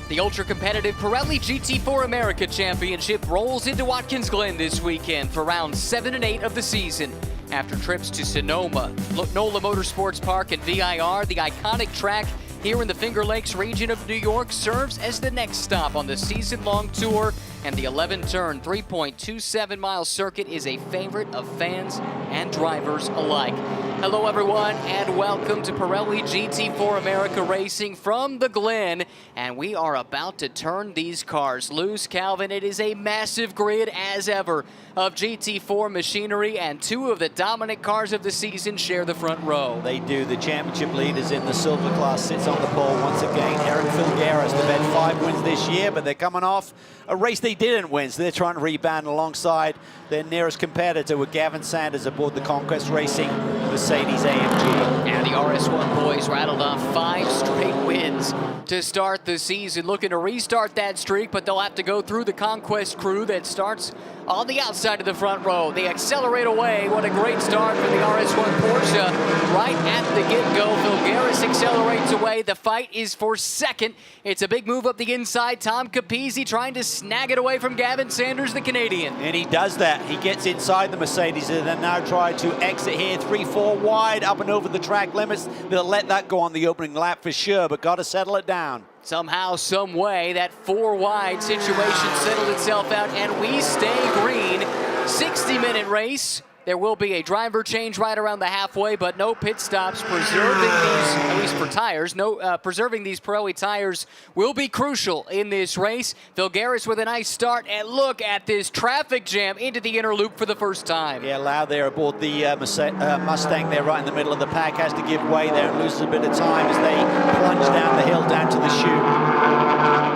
The ultra-competitive Pirelli GT4 America Championship rolls into Watkins Glen this weekend for rounds 7 and 8 of the season. After trips to Sonoma, NOLA Motorsports Park, and VIR, the iconic track here in the Finger Lakes region of New York serves as the next stop on the season-long tour, and the 11-turn, 3.27-mile circuit is a favorite of fans and drivers alike. Hello, everyone, and welcome to Pirelli GT4 America Racing from the Glen, and we are about to turn these cars loose. Calvin, it is a massive grid, as ever, of GT4 machinery, and two of the dominant cars of the season share the front row. They do. The championship leaders in the silver class sits on the pole once again. Eric Filgueras, they've had 5 wins this year, but they're coming off a race they didn't win, so they're trying to rebound alongside their nearest competitor with Gavin Sanders aboard the Conquest Racing Mercedes AMG. And the RS1 boys rattled off 5 straight wins to start the season, looking to restart that streak, but they'll have to go through the Conquest crew that starts on the outside of the front row. They accelerate away. What a great start for the RS1 Porsche. Right at the get-go, Filgueras accelerates away. The fight is for second. It's a big move up the inside. Tom Capizzi trying to snag it away from Gavin Sanders, the Canadian. And he does that. He gets inside the Mercedes and then now try to exit here 3-4 wide up and over the track limits. They'll let that go on the opening lap for sure, but got to settle it down. Somehow, some way, that 4-wide situation settled itself out, and we stay green. 60-minute race. There will be a driver change right around the halfway, but no pit stops. Preserving these, at least for tires, preserving these Pirelli tires will be crucial in this race. Filgueras with a nice start, and look at this traffic jam into the inner loop for the first time. Yeah, Lau there aboard the Mustang there right in the middle of the pack has to give way there and loses a bit of time as they plunge down the hill down to the chute.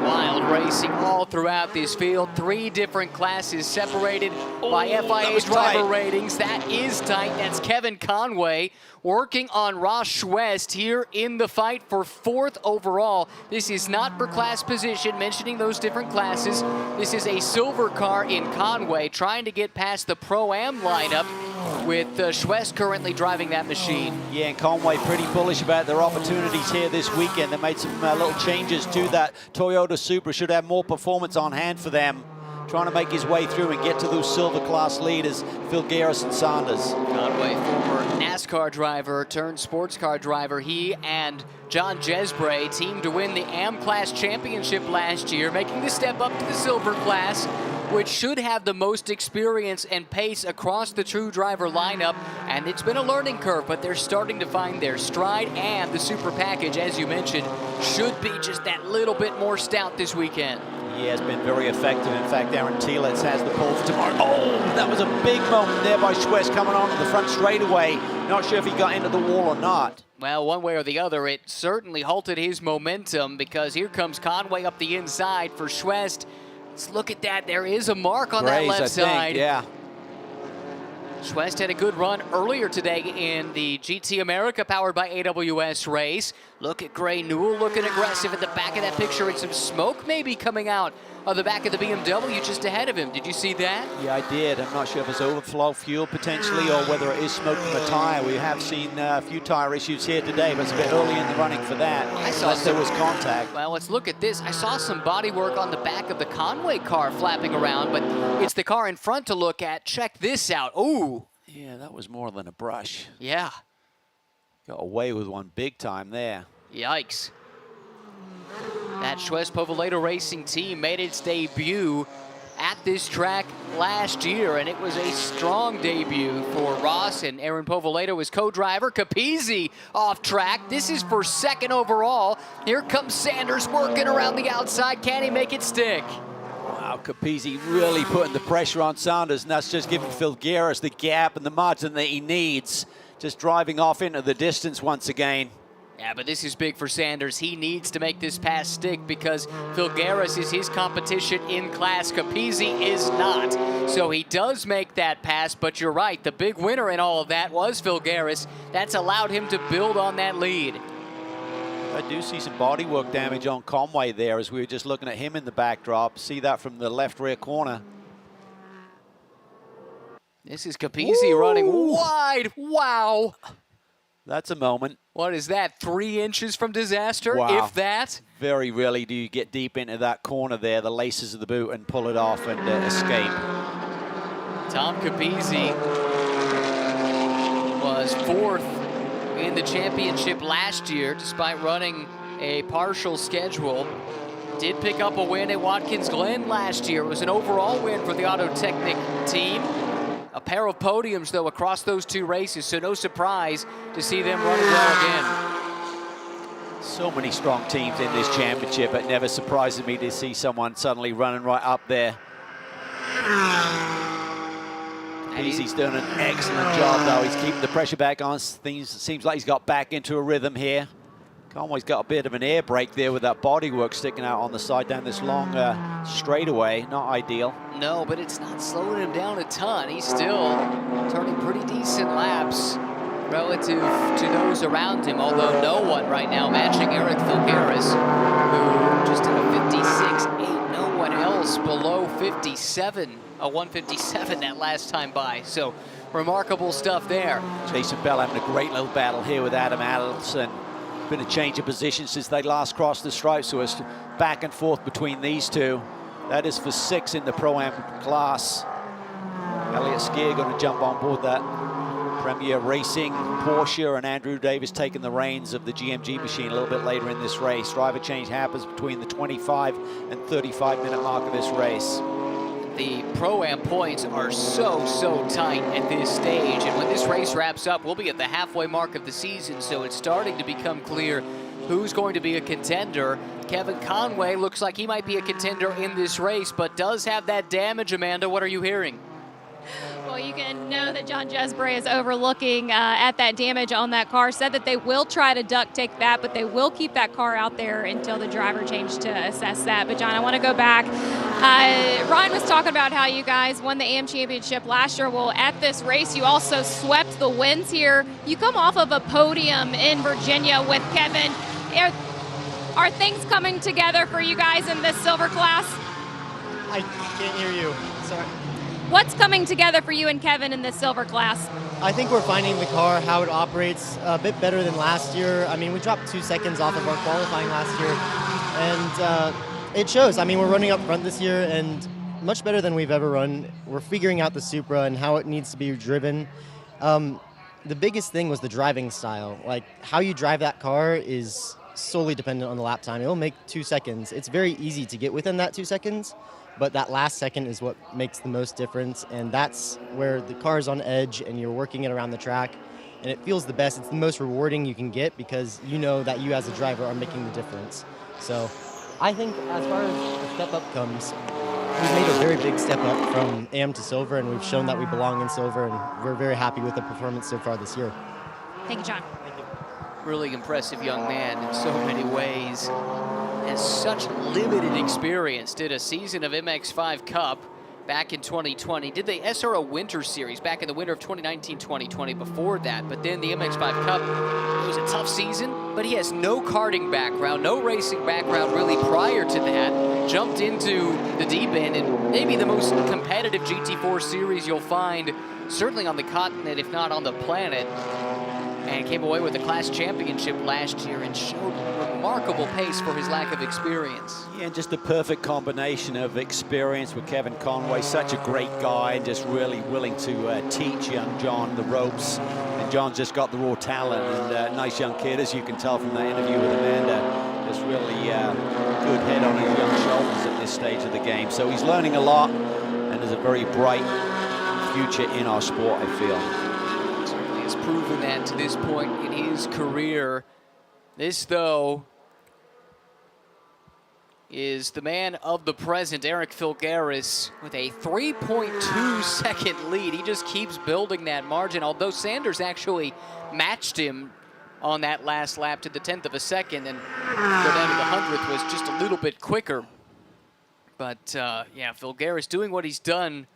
Wild racing all throughout this field. 3 different classes separated by FIA driver ratings. That is tight. That's Kevin Conway working on Ross Schwest here in the fight for 4th overall. This is not for class position, mentioning those different classes. This is a silver car in Conway trying to get past the Pro-Am lineup, with Schwest currently driving that machine. Yeah, and Conway pretty bullish about their opportunities here this weekend. They made some little changes to that Toyota Supra. Should have more performance on hand for them. Trying to make his way through and get to those silver class leaders, Filgueras and Sanders. Conway, former NASCAR driver turned sports car driver. He and John Jesbray teamed to win the AM Class Championship last year, making the step up to the silver class, which should have the most experience and pace across the true driver lineup. And it's been a learning curve, but they're starting to find their stride, and the super package, as you mentioned, should be just that little bit more stout this weekend. Yeah, it's been very effective. In fact, Aaron Telitz has the pole for tomorrow. Oh, that was a big moment there by Schwest coming on the front straightaway. Not sure if he got into the wall or not. Well, one way or the other, it certainly halted his momentum, because here comes Conway up the inside for Schwest. Let's look at that. There is a mark on that left side. Yeah. Schwest had a good run earlier today in the GT America powered by AWS race. Look at Gray Newell looking aggressive at the back of that picture, and some smoke maybe coming out of the back of the BMW just ahead of him. Did you see that? Yeah, I did. I'm not sure if it's overflow fuel potentially or whether it is smoke from a tire. We have seen a few tire issues here today, but it's a bit early in the running for that. Unless there was contact. Well, let's look at this. I saw some body work on the back of the Conway car flapping around, but it's the car in front to look at. Check this out. Ooh. Yeah, that was more than a brush. Yeah. Got away with one big time there. Yikes. That Schwest Povolato Racing team made its debut at this track last year, and it was a strong debut for Ross, and Aaron Povolato was co-driver. Capizzi off track. This is for 2nd overall. Here comes Sanders working around the outside. Can he make it stick? Wow, Capizzi really putting the pressure on Sanders, and that's just giving Filgueras the gap and the margin that he needs. Just driving off into the distance once again. Yeah, but this is big for Sanders. He needs to make this pass stick, because Filgueras is his competition in class. Capizzi is not. So he does make that pass, but you're right. The big winner in all of that was Filgueras. That's allowed him to build on that lead. I do see some bodywork damage on Conway there as we were just looking at him in the backdrop. See that from the left rear corner. This is Capizzi running wide. Wow. That's a moment. What is that, 3 inches from disaster, Wow. if that? Very rarely do you get deep into that corner there, the laces of the boot, and pull it off and escape. Tom Capizzi was 4th in the championship last year, despite running a partial schedule. Did pick up a win at Watkins Glen last year. It was an overall win for the Auto Technic team. A pair of podiums, though, across those 2 races, so no surprise to see them running well again. So many strong teams in this championship. It never surprises me to see someone suddenly running right up there. He's done an excellent job, though. He's keeping the pressure back on. Seems like he's got back into a rhythm here. Conway's got a bit of an air brake there with that bodywork sticking out on the side down this long straightaway. Not ideal. No, but it's not slowing him down a ton. He's still turning pretty decent laps relative to those around him, although no one right now matching Eric Filgaris, who just did a 56.8. No one else below 57, a 157 that last time by. So remarkable stuff there. Jason Bell having a great little battle here with Adam Adelson. Been a change of position since they last crossed the stripe, so it's back and forth between these two. That is for 6 in the Pro-Am class. Elliott Skier going to jump on board that Premier Racing Porsche, and Andrew Davis taking the reins of the GMG machine a little bit later in this race. Driver change happens between the 25 and 35-minute mark of this race. The Pro-Am points are so tight at this stage, and when this race wraps up, we'll be at the halfway mark of the season, so it's starting to become clear who's going to be a contender. Kevin Conway looks like he might be a contender in this race, but does have that damage. Amanda, what are you hearing? Well, you can know that John Jesbury is overlooking at that damage on that car. Said that they will try to duct tape that, but they will keep that car out there until the driver change to assess that. But John, I want to go back. Ryan was talking about how you guys won the AM Championship last year. Well, at this race, you also swept the wins here. You come off of a podium in Virginia with Kevin. Are things coming together for you guys in this silver class? I can't hear you. Sorry. What's coming together for you and Kevin in this silver class? I think we're finding the car, how it operates, a bit better than last year. I mean, we dropped 2 seconds off of our qualifying last year, and it shows. I mean, we're running up front this year, and much better than we've ever run. We're figuring out the Supra and how it needs to be driven. The biggest thing was the driving style. Like, how you drive that car is solely dependent on the lap time. It'll make 2 seconds. It's very easy to get within that 2 seconds, but that last second is what makes the most difference, and that's where the car is on edge and you're working it around the track, and it feels the best. It's the most rewarding you can get because you know that you as a driver are making the difference. So I think as far as the step up comes, we've made a very big step up from AM to silver, and we've shown that we belong in silver, and we're very happy with the performance so far this year. Thank you, John. Really impressive young man in so many ways. Has such limited experience. Did a season of MX5 Cup back in 2020. Did the SRO Winter Series back in the winter of 2019-2020 before that. But then the MX5 Cup, it was a tough season, but he has no karting background, no racing background really prior to that. Jumped into the deep end and maybe the most competitive GT4 series you'll find, certainly on the continent, if not on the planet. And came away with the class championship last year and showed remarkable pace for his lack of experience. Yeah, and just a perfect combination of experience with Kevin Conway. Such a great guy, and just really willing to teach young John the ropes. And John's just got the raw talent, and nice young kid, as you can tell from that interview with Amanda. Just really good head on his young shoulders at this stage of the game. So he's learning a lot, and there's a very bright future in our sport, I feel. Has proven that to this point in his career. This, though, is the man of the present, Eric Filgaris, with a 3.2 second lead. He just keeps building that margin, although Sanders actually matched him on that last lap to the 10th of a second, and go down to the 100th was just a little bit quicker. But yeah, Filgaris doing what he's done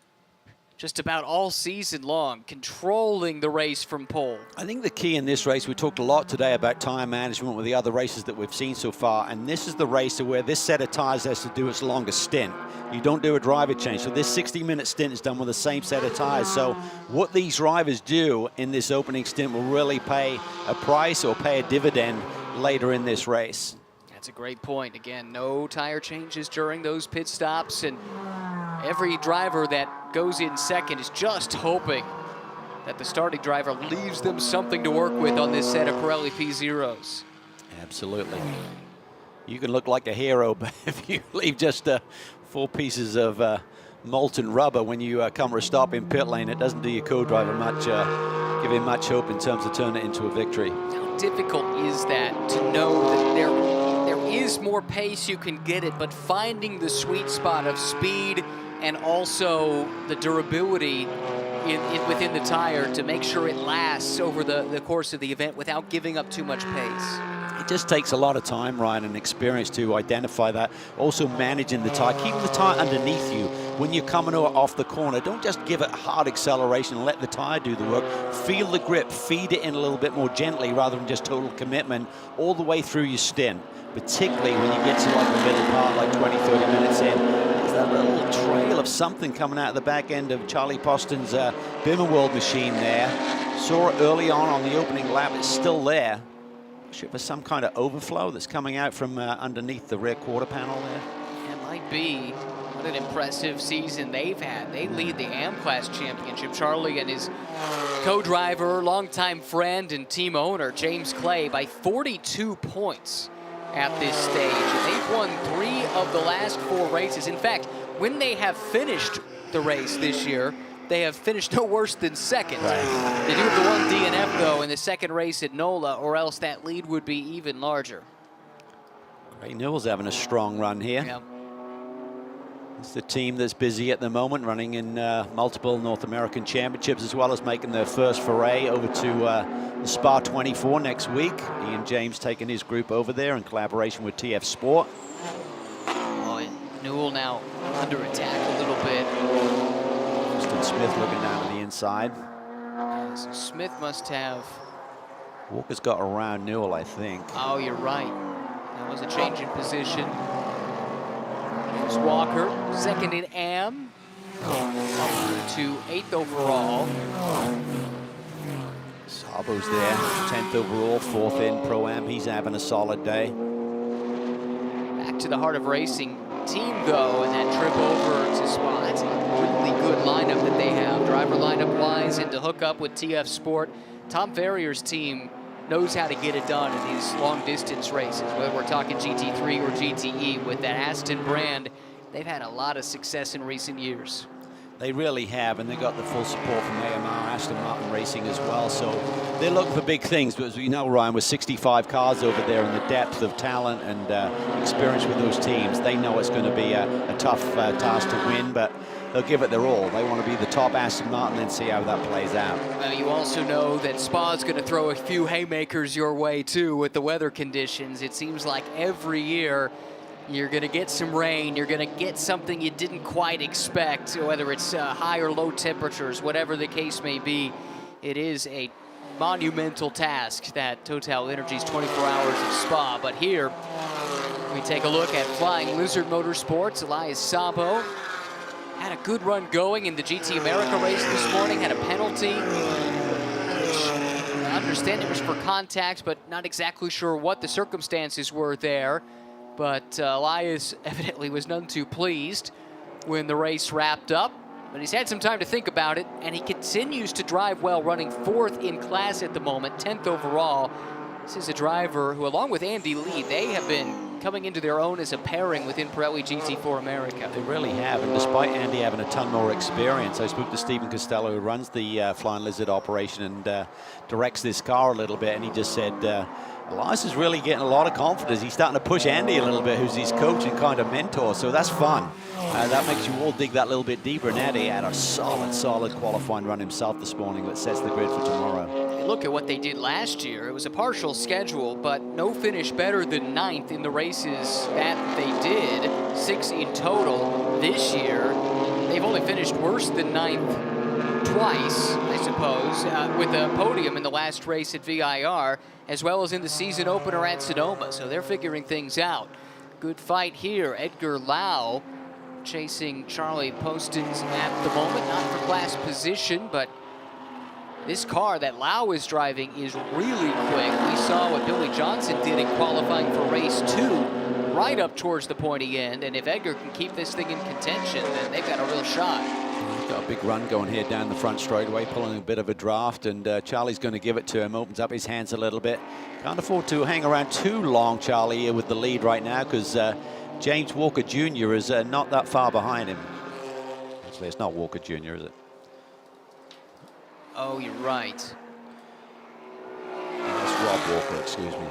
just about all season long, controlling the race from pole. I think the key in this race, we talked a lot today about tire management with the other races that we've seen so far, and this is the race where this set of tires has to do its longest stint. You don't do a driver change, so this 60-minute stint is done with the same set of tires. So what these drivers do in this opening stint will really pay a price or pay a dividend later in this race. That's a great point. Again, no tire changes during those pit stops, and every driver that goes in second is just hoping that the starting driver leaves them something to work with on this set of Pirelli P0s. Absolutely. You can look like a hero, but if you leave just 4 pieces of molten rubber when you come to a stop in pit lane, it doesn't do your co-driver much, give him much hope in terms of turning it into a victory. How difficult is that to know that there is more pace, you can get it, but finding the sweet spot of speed and also the durability within the tire to make sure it lasts over the course of the event without giving up too much pace. It just takes a lot of time, Ryan, and experience to identify that. Also managing the tire, keeping the tire underneath you when you're coming off the corner. Don't just give it hard acceleration and let the tire do the work. Feel the grip, feed it in a little bit more gently rather than just total commitment all the way through your stint, particularly when you get to like the middle part, like 20, 30 minutes in. There's that little trail of something coming out of the back end of Charlie Poston's Bimmerworld machine there. Saw it early on the opening lap. It's still there. Sure, for some kind of overflow that's coming out from underneath the rear quarter panel there. Yeah, it might be. What an impressive season they've had. They lead the AM-Class Championship. Charlie and his co-driver, longtime friend and team owner, James Clay, by 42 points at this stage. And they've won 3 of the last 4 races. In fact, when they have finished the race this year, they have finished no worse than second. Right. They do have the 1 DNF, though, in the second race at NOLA, or else that lead would be even larger. Gray Newell's having a strong run here. Yeah. It's the team that's busy at the moment, running in multiple North American championships, as well as making their first foray over to the Spa 24 next week. Ian James taking his group over there in collaboration with TF Sport. Oh, and Newell now under attack a little bit. Justin Smith looking down to the inside. So Smith must have... Walker's got around Newell, I think. Oh, you're right. That was a change in position. Here's Walker, second in AM, up to 8th overall. Sabo's there, 10th overall, 4th in Pro-Am. He's having a solid day. Back to the heart of racing team, though, and that trip over to Spa. That's a really good lineup that they have, driver lineup-wise, and to hook up with TF Sport. Tom Ferrier's team knows how to get it done in these long-distance races, whether we're talking GT3 or GTE. With that Aston brand, they've had a lot of success in recent years. They really have, and they got the full support from AMR, Aston Martin Racing as well. So they're looking for big things. But as we know, Ryan, with 65 cars over there and the depth of talent and experience with those teams, they know it's going to be a tough task to win, but they'll give it their all. They want to be the top Aston Martin and see how that plays out. You also know that Spa's going to throw a few haymakers your way, too, with the weather conditions. It seems like every year you're going to get some rain, you're going to get something you didn't quite expect, whether it's high or low temperatures, whatever the case may be. It is a monumental task, that Total Energies 24 Hours of Spa. But here, we take a look at Flying Lizard Motorsports. Elias Sabo had a good run going in the GT America race this morning, had a penalty, which I understand it was for contact, but not exactly sure what the circumstances were there. But Elias evidently was none too pleased when the race wrapped up. But he's had some time to think about it, and he continues to drive well, running 4th in class at the moment, 10th overall. This is a driver who, along with Andy Lee, they have been coming into their own as a pairing within Pirelli GT4 America. They really have, and despite Andy having a ton more experience, I spoke to Stephen Costello, who runs the Flying Lizard operation and directs this car a little bit, and he just said, Elias is really getting a lot of confidence. He's starting to push Andy a little bit, who's his coach and kind of mentor, so that's fun. That makes you all dig that little bit deeper, and Andy had a solid qualifying run himself this morning that sets the grid for tomorrow. Look at what they did last year. It was a partial schedule, but no finish better than 9th in the races that they did, 6 in total. This year, they've only finished worse than 9th twice, I suppose, with a podium in the last race at VIR, as well as in the season opener at Sonoma. So they're figuring things out. Good fight here. Edgar Lau chasing Charlie Postins at the moment, not for class position, but this car that Lau is driving is really quick. We saw what Billy Johnson did in qualifying for race 2, right up towards the pointy end, and if Edgar can keep this thing in contention, then they've got a real shot. He's got a big run going here down the front straightaway, pulling a bit of a draft, and Charlie's going to give it to him, opens up his hands a little bit. Can't afford to hang around too long, Charlie, here with the lead right now, because James Walker Jr. is not that far behind him. Actually, it's not Walker Jr., is it? Oh, you're right. That's Rob Walker, excuse me.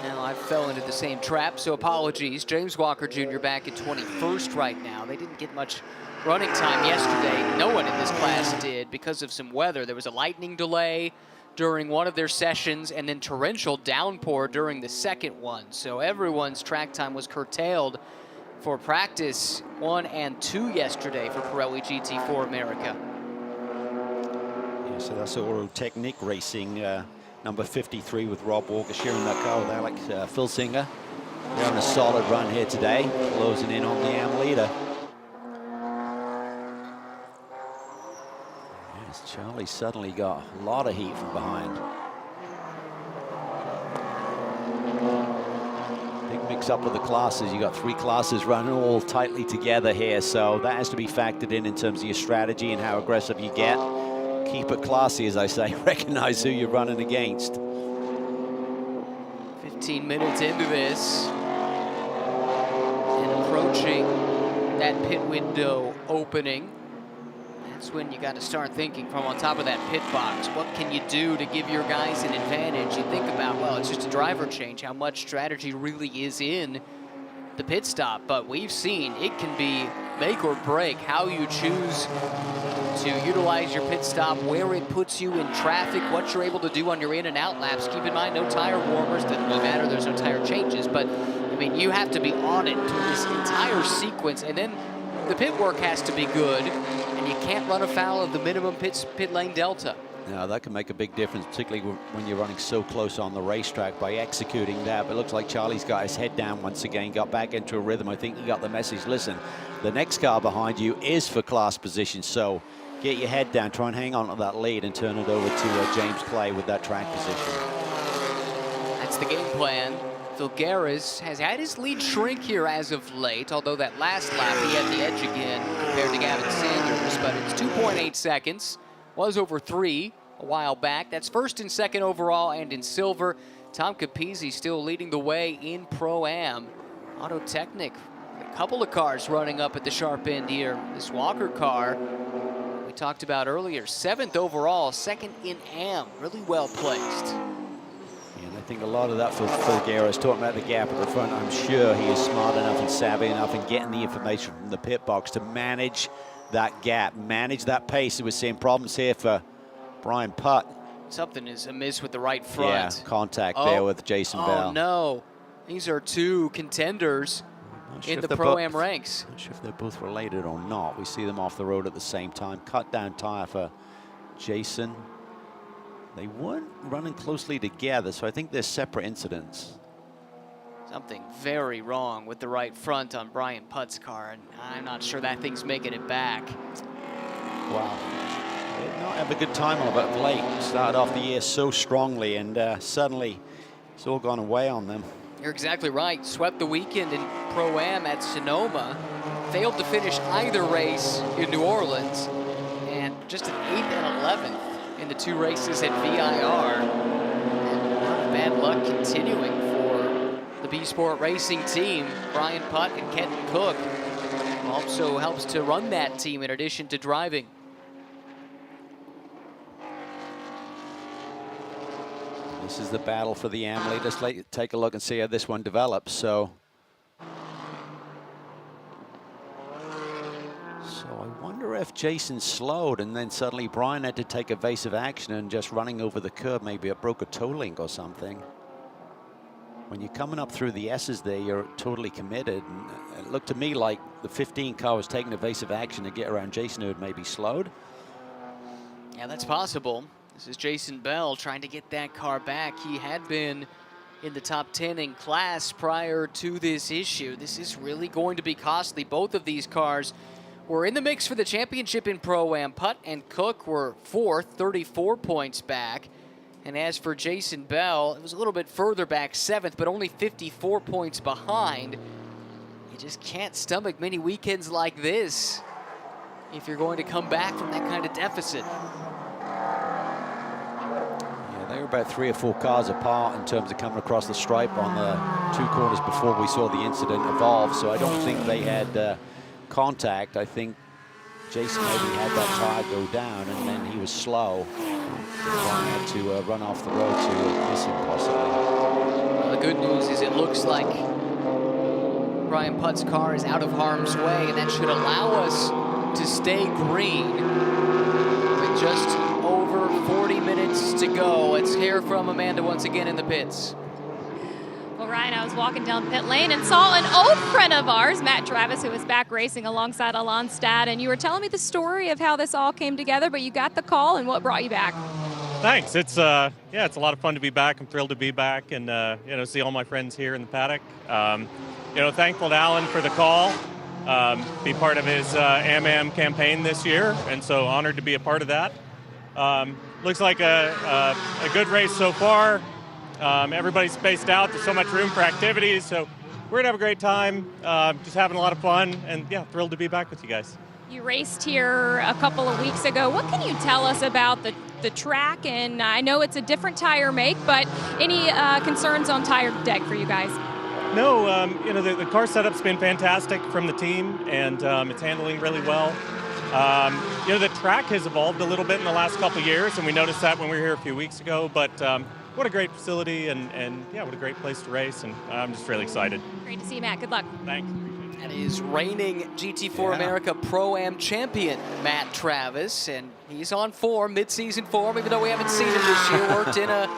Now, I fell into the same trap, so apologies. James Walker Jr. back at 21st right now. They didn't get much running time yesterday. No one in this class did because of some weather. There was a lightning delay during one of their sessions and then torrential downpour during the second one. So everyone's track time was curtailed for practice 1 and 2 yesterday for Pirelli GT4 America. So that's Auto Technique Racing, number 53 with Rob Walker, sharing that car with Alex Filsinger. They're having a solid run here today, closing in on the AM leader. Yes, Charlie suddenly got a lot of heat from behind. Big mix up with the classes. You got 3 classes running all tightly together here, so that has to be factored in terms of your strategy and how aggressive you get. Keep it classy, as I say. Recognize who you're running against. 15 minutes into this, and approaching that pit window opening. That's when you got to start thinking from on top of that pit box. What can you do to give your guys an advantage? You think about, well, it's just a driver change, how much strategy really is in the pit stop. But we've seen it can be make or break how you choose to utilize your pit stop, where it puts you in traffic, what you're able to do on your in and out laps. Keep in mind, no tire warmers, doesn't really matter, there's no tire changes, but I mean, you have to be on it through this entire sequence, and then the pit work has to be good, and you can't run afoul of the minimum pit lane delta. Now, that can make a big difference, particularly when you're running so close on the racetrack by executing that. But it looks like Charlie's got his head down once again, got back into a rhythm. I think he got the message, listen, the next car behind you is for class position, so get your head down, try and hang on to that lead and turn it over to James Clay with that track position. That's the game plan. Filgueras has had his lead shrink here as of late, although that last lap he had the edge again compared to Gavin Sanders, but it's 2.8 seconds. Was over 3 a while back. That's first and second overall and in silver. Tom Capizzi still leading the way in Pro-Am. Auto Technic, a couple of cars running up at the sharp end here. This Walker car we talked about earlier, 7th overall, 2nd in AM, really well placed. And I think a lot of that for Filgueras, talking about the gap at the front, I'm sure he is smart enough and savvy enough in getting the information from the pit box to manage that gap, manage that pace. We're seeing problems here for Brian Putt. Something is amiss with the right front. Yeah, contact there with Jason Bell. Oh no, these are 2 contenders in the Pro-Am ranks. Not sure if they're both related or not. We see them off the road at the same time. Cut down tire for Jason. They weren't running closely together, so I think they're separate incidents. Something very wrong with the right front on Brian Putt's car, and I'm not sure that thing's making it back. Wow. They did not have a good time of it of late. Started off the year so strongly, and suddenly it's all gone away on them. You're exactly right. Swept the weekend in Pro-Am at Sonoma. Failed to finish either race in New Orleans, and just an 8th and 11th in the 2 races at VIR. And a lot of bad luck continuing for the B Sport Racing team. Brian Putt and Kenton Cook also helps to run that team in addition to driving. This is the battle for the AM lead. Let's take a look and see how this one develops. So I wonder if Jason slowed and then suddenly Brian had to take evasive action and just running over the curb, maybe it broke a toe link or something. when you're coming up through the S's there, you're totally committed. And it looked to me like the 15 car was taking evasive action to get around Jason, who had maybe slowed. Yeah, that's possible. This is Jason Bell trying to get that car back. He had been in the top 10 in class prior to this issue. This is really going to be costly. Both of these cars were in the mix for the championship in Pro-Am. Putt and Cook were fourth, 34 points back. And as for Jason Bell, it was a little bit further back, seventh, but only 54 points behind. You just can't stomach many weekends like this if you're going to come back from that kind of deficit. Yeah, they were about 3 or 4 cars apart in terms of coming across the stripe on the 2 corners before we saw the incident evolve. So I don't think they had contact. I think Jason maybe had that tire go down, and then he was slow. Brian had to run off the road to miss him possibly. Well, the good news is it looks like Brian Putt's car is out of harm's way, and that should allow us to stay green with just over 40 minutes to go. Let's hear from Amanda once again in the pits. Well, Ryan, I was walking down pit lane and saw an old friend of ours, Matt Travis, who was back racing alongside Alon Stad, and you were telling me the story of how this all came together, but you got the call, and what brought you back? Thanks. It's yeah, it's a lot of fun to be back. I'm thrilled to be back and you know, see all my friends here in the paddock. You know, thankful to Alan for the call. Be part of his AMAM campaign this year, and so honored to be a part of that. Looks like a good race so far. Everybody's spaced out. There's so much room for activities, so we're gonna have a great time. Just having a lot of fun, and yeah, thrilled to be back with you guys. You raced here a couple of weeks ago. What can you tell us about the track? And I know it's a different tire make, but any concerns on tire deck for you guys? No, you know, the car setup's been fantastic from the team, and it's handling really well. You know, the track has evolved a little bit in the last couple of years, and we noticed that when we were here a few weeks ago, but what a great facility, and yeah, what a great place to race, and I'm just really excited. Great to see you, Matt. Good luck. Thanks. That is reigning GT4 America Pro-Am champion, Matt Travis, and he's on form, mid-season form, even though we haven't seen him this year. Worked in a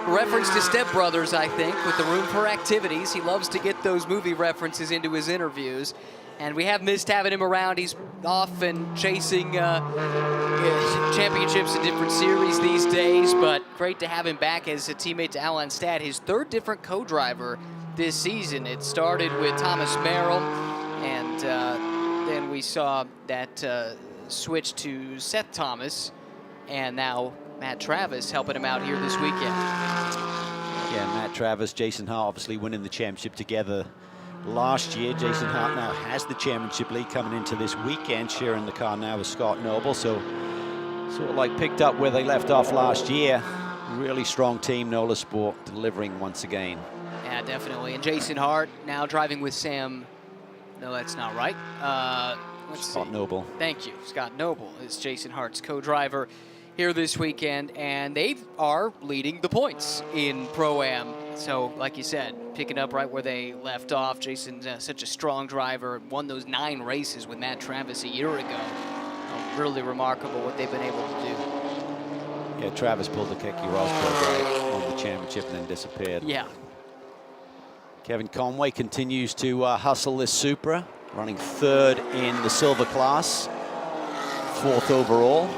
reference to Step Brothers, I think, with the room for activities. He loves to get those movie references into his interviews, and we have missed having him around. He's off and chasing championships in different series these days, but great to have him back as a teammate to Alan Stad, his third different co-driver this season. It started with Thomas Merrill, and then we saw that switch to Seth Thomas, and now Matt Travis helping him out here this weekend. Yeah, Matt Travis, Jason Hart obviously winning the championship together last year. Jason Hart now has the championship lead coming into this weekend, sharing the car now with Scott Noble. So sort of like picked up where they left off last year. Really strong team, Nola Sport, delivering once again. Yeah, definitely. And Jason Hart now driving with Sam. No, that's not right. Scott Noble. Thank you. Scott Noble is Jason Hart's co-driver here this weekend, and they are leading the points in Pro-Am. So, like you said, picking up right where they left off. Jason's such a strong driver, won those 9 races with Matt Travis a year ago. Really remarkable what they've been able to do. Yeah, Travis pulled the Keke Rosberg right, won the championship and then disappeared. Yeah. Kevin Conway continues to hustle this Supra, running 3rd in the silver class, 4th overall.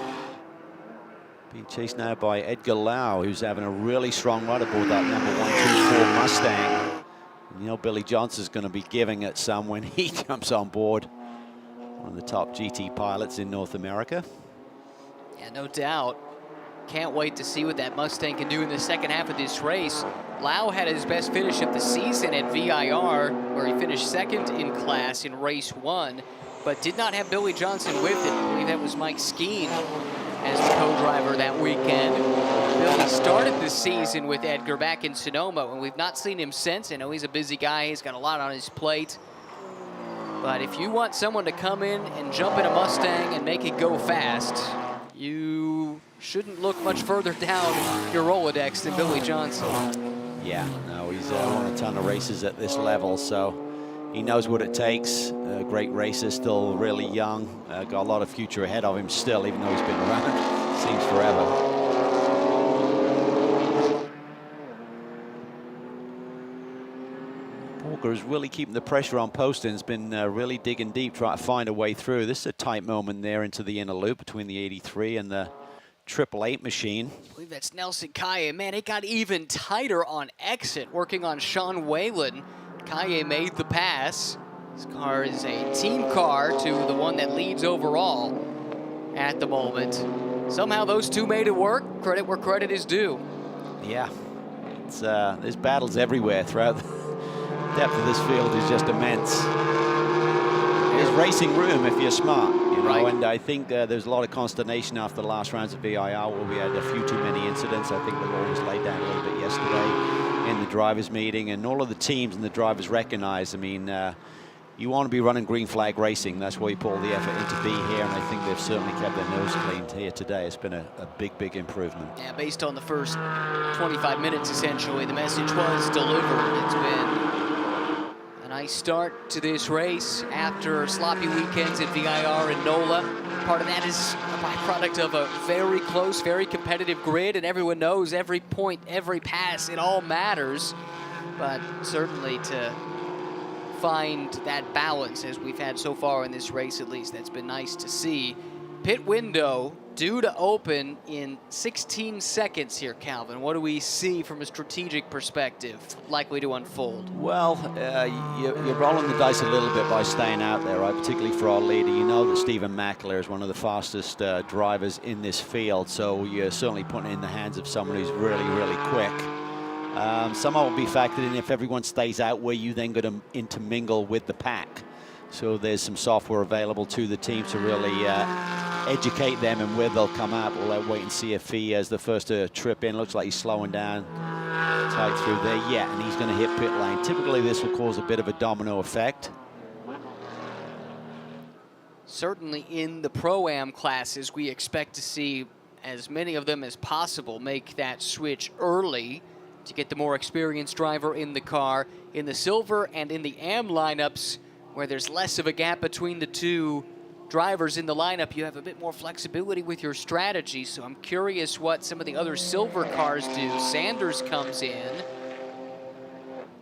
Being chased now by Edgar Lau, who's having a really strong run aboard that number 124 Mustang. And you know Billy Johnson's going to be giving it some when he jumps on board. One of the top GT pilots in North America. Yeah, no doubt. Can't wait to see what that Mustang can do in the second half of this race. Lau had his best finish of the season at VIR, where he finished 2nd in class in race 1, but did not have Billy Johnson with it. I believe that was Mike Skeen as the co-driver that weekend. Billy started the season with Edgar back in Sonoma, and we've not seen him since. I know he's a busy guy. He's got a lot on his plate. But if you want someone to come in and jump in a Mustang and make it go fast, you shouldn't look much further down your Rolodex than Billy Johnson. Yeah, no, he's won a ton of races at this level, so he knows what it takes. Great racer, still really young. Got a lot of future ahead of him still, even though he's been around, seems forever. Walker is really keeping the pressure on Poston. Has been really digging deep, trying to find a way through. This is a tight moment there into the inner loop between the 83 and the 888 machine. I believe that's Nelson Kaye. Man, it got even tighter on exit, working on Sean Whalen. Kaye made the pass. This car is a team car to the one that leads overall at the moment. Somehow those two made it work. Credit where credit is due. Yeah, it's, there's battles everywhere throughout. The depth of this field is just immense. There's racing room if you're smart, you know, right. And I think there's a lot of consternation after the last rounds of VIR where we had a few too many incidents. I think the law was laid down a little bit yesterday in the drivers' meeting, and all of the teams and the drivers recognize, I mean, you want to be running green flag racing. That's why you put all the effort into be here, and I think they've certainly kept their nose clean here today. It's been a big, big improvement. Yeah, based on the first 25 minutes, essentially, the message was delivered. It's been a nice start to this race after sloppy weekends at VIR and NOLA. Part of that is a byproduct of a very close, very competitive grid, and everyone knows every point, every pass, it all matters. But certainly to find that balance as we've had so far in this race, at least, that's been nice to see. Pit window due to open in 16 seconds here, Calvin. What do we see from a strategic perspective likely to unfold? Well, you're rolling the dice a little bit by staying out there, right? Particularly for our leader. You know that Stephen Mackler is one of the fastest drivers in this field, so you're certainly putting it in the hands of someone who's really, really quick. Some will be factored in if everyone stays out, where you then going to intermingle with the pack. So there's some software available to the team to really educate them and where they'll come out. We'll wait and see if he has the first trip in. Looks like he's slowing down tight through there. Yeah, and he's going to hit pit lane. Typically, this will cause a bit of a domino effect. Certainly in the Pro-Am classes, we expect to see as many of them as possible make that switch early to get the more experienced driver in the car. In the Silver and in the Am lineups, where there's less of a gap between the two drivers in the lineup, you have a bit more flexibility with your strategy. So I'm curious what some of the other Silver cars do. Sanders comes in.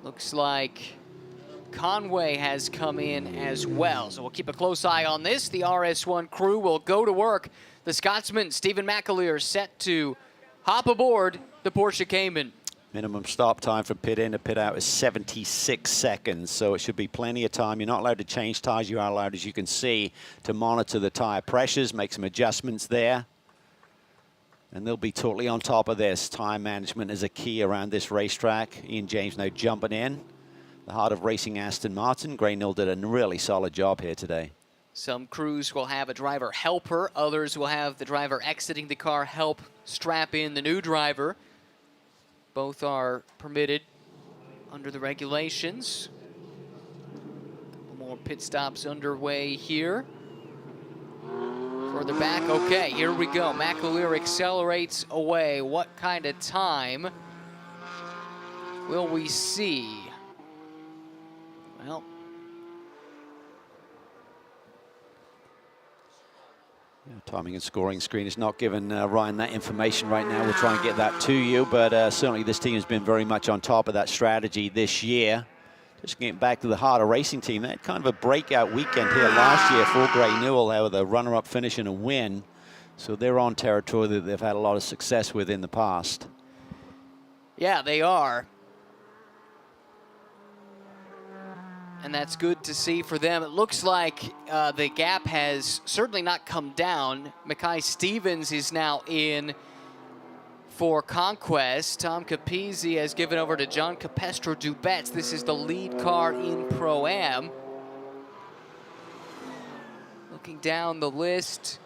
Looks like Conway has come in as well. So we'll keep a close eye on this. The RS1 crew will go to work. The Scotsman, Stephen McAleer, set to hop aboard the Porsche Cayman. Minimum stop time from pit in to pit out is 76 seconds, so it should be plenty of time. You're not allowed to change tires. You are allowed, as you can see, to monitor the tire pressures, make some adjustments there. And they'll be totally on top of this. Time management is a key around this racetrack. Ian James now jumping in. The heart of racing Aston Martin. Gray-Nill did a really solid job here today. Some crews will have a driver helper. Others will have the driver exiting the car help strap in the new driver. Both are permitted under the regulations. A couple more pit stops underway here. Further back, okay, here we go. McAleer accelerates away. What kind of time will we see? Well, Timing and scoring screen is not giving Ryan that information right now. We'll try and get that to you, but certainly this team has been very much on top of that strategy this year. Just getting back to the heart of racing team, they had kind of a breakout weekend here last year for Gray-Nill with a runner-up finish and a win. So they're on territory that they've had a lot of success with in the past. Yeah, they are. And that's good to see for them. It looks like the gap has certainly not come down. Mackay Stevens is now in for Conquest. Tom Capizzi has given over to John Capestro Dubets. This is the lead car in Pro-Am. Looking down the list,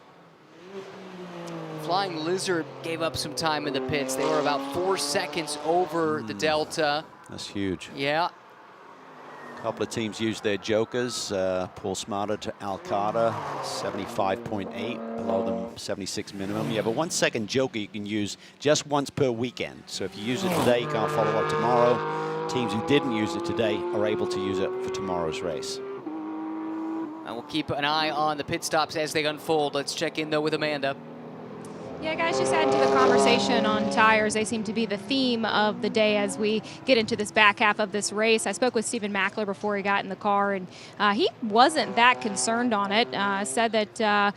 Flying Lizard gave up some time in the pits. They were about 4 seconds over the Delta. That's huge. Yeah. A couple of teams used their jokers. Paul Smarter to Alcada, 75.8, below them 76 minimum. You have a 1 second joker you can use just once per weekend. So if you use it today, you can't follow up tomorrow. Teams who didn't use it today are able to use it for tomorrow's race. And we'll keep an eye on the pit stops as they unfold. Let's check in though with Amanda. Yeah, guys, just adding to the conversation on tires. They seem to be the theme of the day as we get into this back half of this race. I spoke with Stephen Mackler before he got in the car, and he wasn't that concerned on it. Said that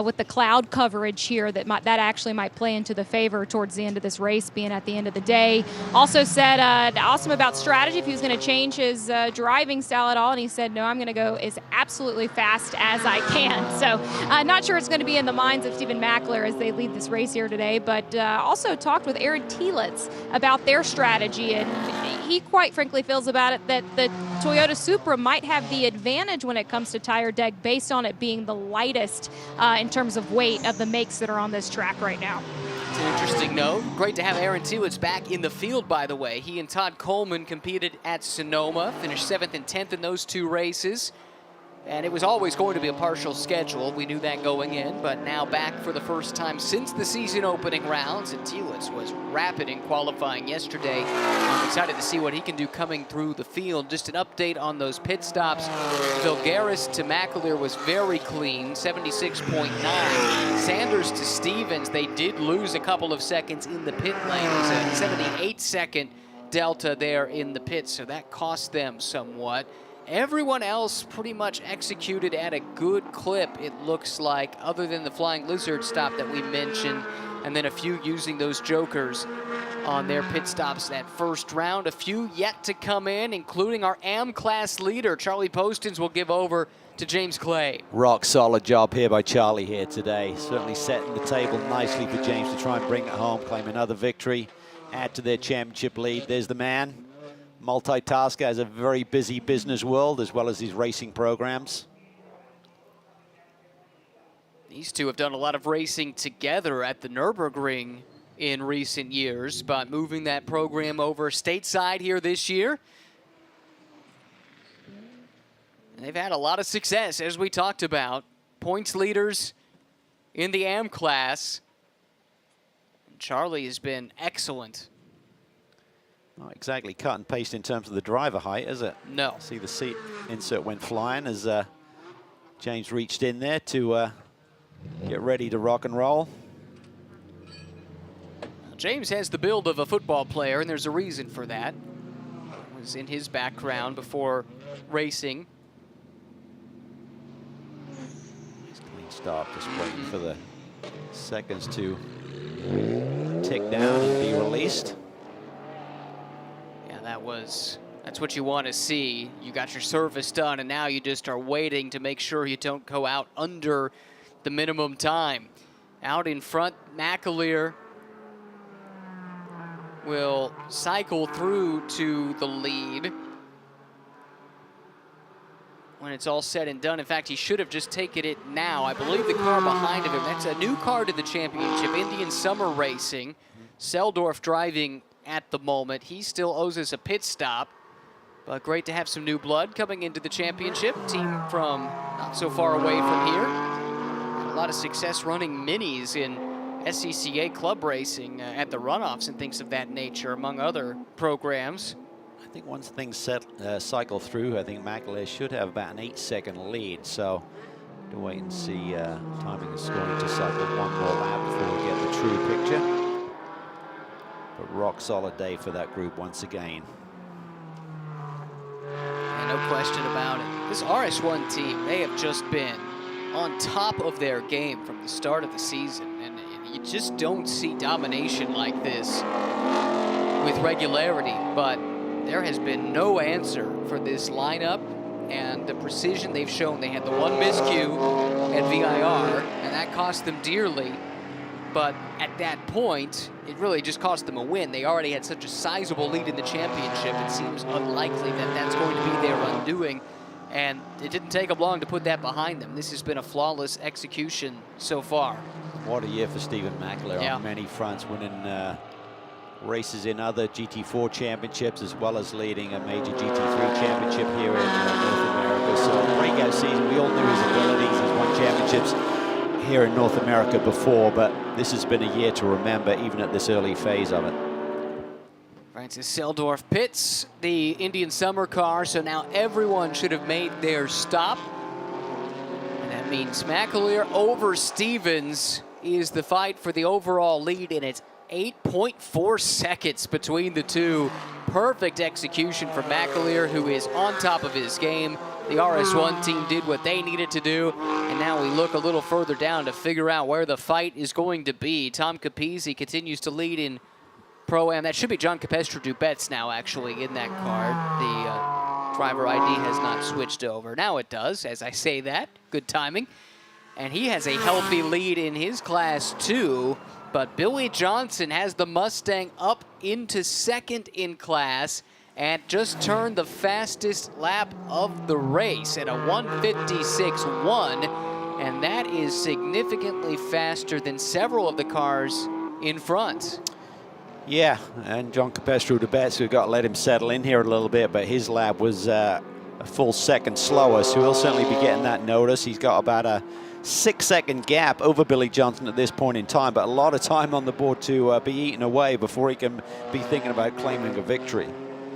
with the cloud coverage here, that actually might play into the favor towards the end of this race, being at the end of the day. Also said, asked him about strategy, if he was going to change his driving style at all, and he said, no, I'm going to go as absolutely fast as I can. So not sure it's going to be in the minds of Stephen Mackler as they lead this race here today, but also talked with Aaron Telitz about their strategy, and he quite frankly feels about it that the Toyota Supra might have the advantage when it comes to tire deck based on it being the lightest in terms of weight of the makes that are on this track right now. It's an interesting note. Great to have Aaron Telitz back in the field, by the way. He and Todd Coleman competed at Sonoma, finished 7th and 10th in those 2 races. And it was always going to be a partial schedule. We knew that going in, but now back for the first time since the season opening rounds. And Telitz was rapid in qualifying yesterday. I'm excited to see what he can do coming through the field. Just an update on those pit stops. Vilgaris to McAleer was very clean, 76.9. Sanders to Stevens, they did lose a couple of seconds in the pit lane. It was a 78-second delta there in the pits, so that cost them somewhat. Everyone else pretty much executed at a good clip, it looks like, other than the Flying Lizard stop that we mentioned, and then a few using those jokers on their pit stops that first round. A few yet to come in, including our AM class leader. Charlie Postins will give over to James Clay. Rock solid job here by Charlie here today. Certainly setting the table nicely for James to try and bring it home, claim another victory, add to their championship lead. There's the man. Multitasker, has a very busy business world as well as his racing programs. These two have done a lot of racing together at the Nürburgring in recent years, but moving that program over stateside here this year. And they've had a lot of success, as we talked about. Points leaders in the AM class. Charlie has been excellent. Not exactly cut and paste in terms of the driver height, is it? No. See the seat insert went flying as James reached in there to get ready to rock and roll. James has the build of a football player, and there's a reason for that. It was in his background before racing. Nice clean start, just waiting for the seconds to tick down and be released. That's what you want to see. You got your service done, and now you just are waiting to make sure you don't go out under the minimum time. Out in front, McAleer will cycle through to the lead when it's all said and done. In fact, he should have just taken it now. I believe the car behind him, that's a new car to the championship, Indian Summer Racing. Seldorf driving at the moment. He still owes us a pit stop, but great to have some new blood coming into the championship. Team from not so far away from here. Had a lot of success running minis in SCCA club racing at the runoffs and things of that nature, among other programs. I think once things cycle through, I think McAleer should have about an 8-second lead, so to wait and see. Timing is going to cycle one more lap before we get the true picture. But rock solid day for that group once again. And no question about it. This RS1 team, they have just been on top of their game from the start of the season. And you just don't see domination like this with regularity. But there has been no answer for this lineup and the precision they've shown. They had the one miscue at VIR, and that cost them dearly. But at that point, it really just cost them a win. They already had such a sizable lead in the championship. It seems unlikely that that's going to be their undoing. And it didn't take them long to put that behind them. This has been a flawless execution so far. What a year for Stephen Mackler on many fronts, winning races in other GT4 championships, as well as leading a major GT3 championship here in North America. So a breakout season. We all knew his abilities. He's won championships here in North America before, but this has been a year to remember, even at this early phase of it. Francis Seldorf pits the Indian Summer car, so now everyone should have made their stop. And that means McAleer over Stevens is the fight for the overall lead, and it's 8.4 seconds between the two. Perfect execution from McAleer, who is on top of his game. The RS1 team did what they needed to do, and now we look a little further down to figure out where the fight is going to be. Tom Capizzi continues to lead in Pro-Am. That should be John Capestro-Dubets now, actually, in that card. The driver ID has not switched over. Now it does, as I say that. Good timing. And he has a healthy lead in his class, too. But Billy Johnson has the Mustang up into second in class and just turned the fastest lap of the race at a 1:56.1. And that is significantly faster than several of the cars in front. Yeah, and John Capestro-Dubets, we've got to let him settle in here a little bit, but his lap was a full second slower, so he'll certainly be getting that notice. He's got about a 6-second gap over Billy Johnson at this point in time, but a lot of time on the board to be eaten away before he can be thinking about claiming a victory.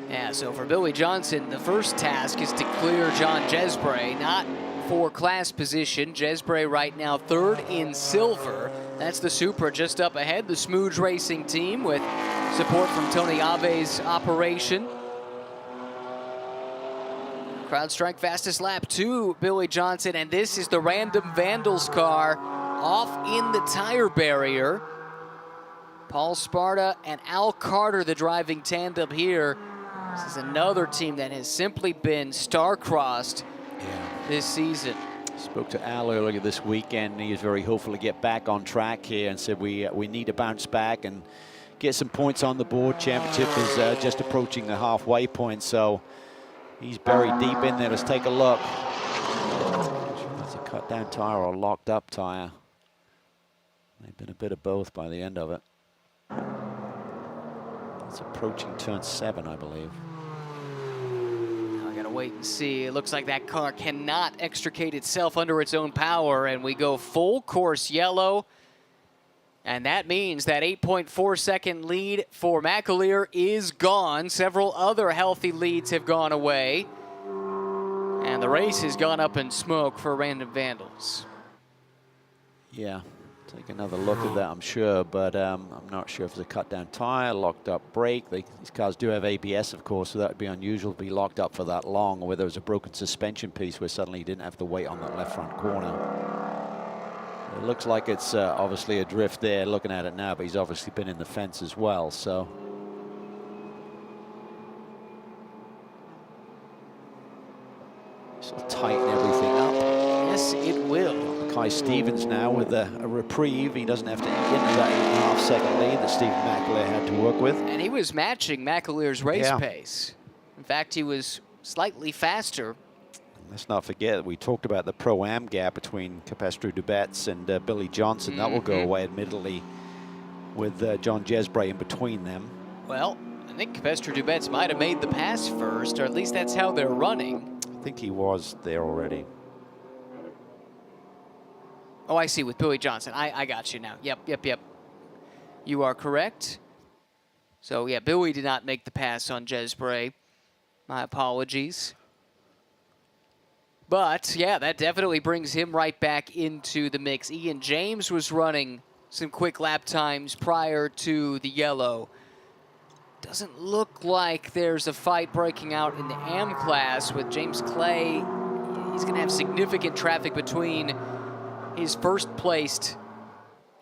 Yeah, so for Billy Johnson, the first task is to clear John Jesbray, not for class position. Jesbray right now third in silver. That's the Supra just up ahead, the Smooge Racing team with support from Tony Ave's operation. CrowdStrike fastest lap to Billy Johnson, and this is the Random Vandals car off in the tire barrier. Paul Sparta and Al Carter, the driving tandem here. This is another team that has simply been star-crossed this season. Spoke to Al earlier this weekend. He was very hopeful to get back on track here and said we need to bounce back and get some points on the board. Championship is just approaching the halfway point, so he's buried deep in there. Let's take a look. That's a cut down tire or a locked up tire. They've been a bit of both by the end of it. It's approaching turn 7, I believe. I gotta wait and see. It looks like that car cannot extricate itself under its own power, and we go full course yellow. And that means that 8.4-second lead for McAleer is gone. Several other healthy leads have gone away. And the race has gone up in smoke for Random Vandals. Yeah, take another look at that, I'm sure, but I'm not sure if it's a cut down tire, locked up brake. These cars do have ABS, of course, so that would be unusual to be locked up for that long, or whether it was a broken suspension piece where suddenly you didn't have to wait on that left front corner. It looks like it's obviously a drift there looking at it now, but he's obviously been in the fence as well, so. This will tighten everything up. Yes, it will. Kai Stevens now with a reprieve. He doesn't have to eat into that 8.5-second lead that Stephen McAleer had to work with. And he was matching McAleer's race pace. In fact, he was slightly faster. Let's not forget, we talked about the Pro-Am gap between Capestro-Dubets and Billy Johnson. That will go away, admittedly, with John Jesbray in between them. Well, I think Capestro-Dubets might have made the pass first, or at least that's how they're running. I think he was there already. Oh, I see, with Billy Johnson. I got you now. Yep. You are correct. So, yeah, Billy did not make the pass on Jesbray. My apologies. But, yeah, that definitely brings him right back into the mix. Ian James was running some quick lap times prior to the yellow. Doesn't look like there's a fight breaking out in the AM class with James Clay. He's going to have significant traffic between his first-placed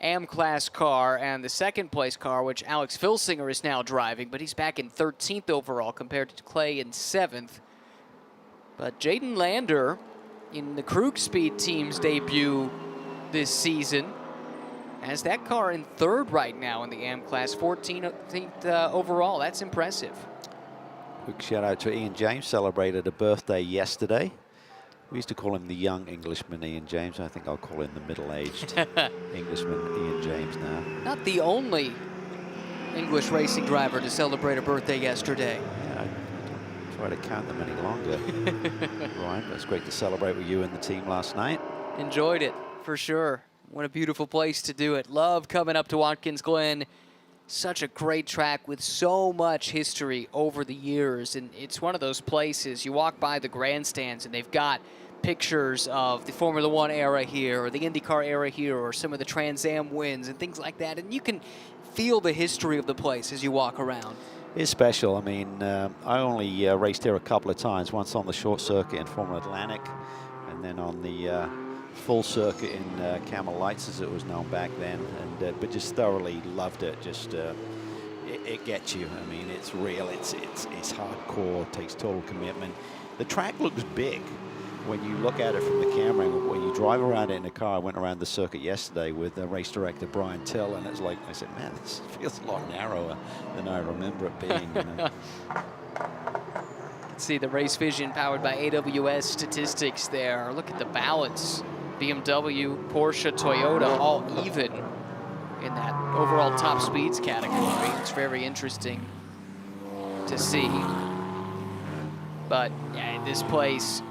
AM class car and the second-place car, which Alex Filsinger is now driving, but he's back in 13th overall compared to Clay in 7th. But Jaden Lander in the Krug Speed team's debut this season has that car in 3rd right now in the AM class, 14th overall. That's impressive. Quick shout out to Ian James, celebrated a birthday yesterday. We used to call him the young Englishman, Ian James. I think I'll call him the middle-aged Englishman, Ian James now. Not the only English racing driver to celebrate a birthday yesterday. Yeah, I don't try to count them any longer. Ryan, but it's great to celebrate with you and the team last night. Enjoyed it, for sure. What a beautiful place to do it. Love coming up to Watkins Glen. Such a great track with so much history over the years. And it's one of those places, you walk by the grandstands and they've got pictures of the Formula One era here, or the IndyCar era here, or some of the Trans Am wins and things like that, and you can feel the history of the place as you walk around. It's special. I mean, I only raced here a couple of times, once on the short circuit in Formula Atlantic, and then on the full circuit in Camel Lights, as it was known back then, and but just thoroughly loved it. Just it gets you. I mean, it's real. It's hardcore. Takes total commitment. The track looks big when you look at it from the camera. When you drive around it in the car, I went around the circuit yesterday with race director Brian Till, and it's like, I said, man, this feels a lot narrower than I remember it being. You know? See the race vision powered by AWS statistics there. Look at the balance. BMW, Porsche, Toyota, all even in that overall top speeds category. It's very interesting to see. But yeah, this place,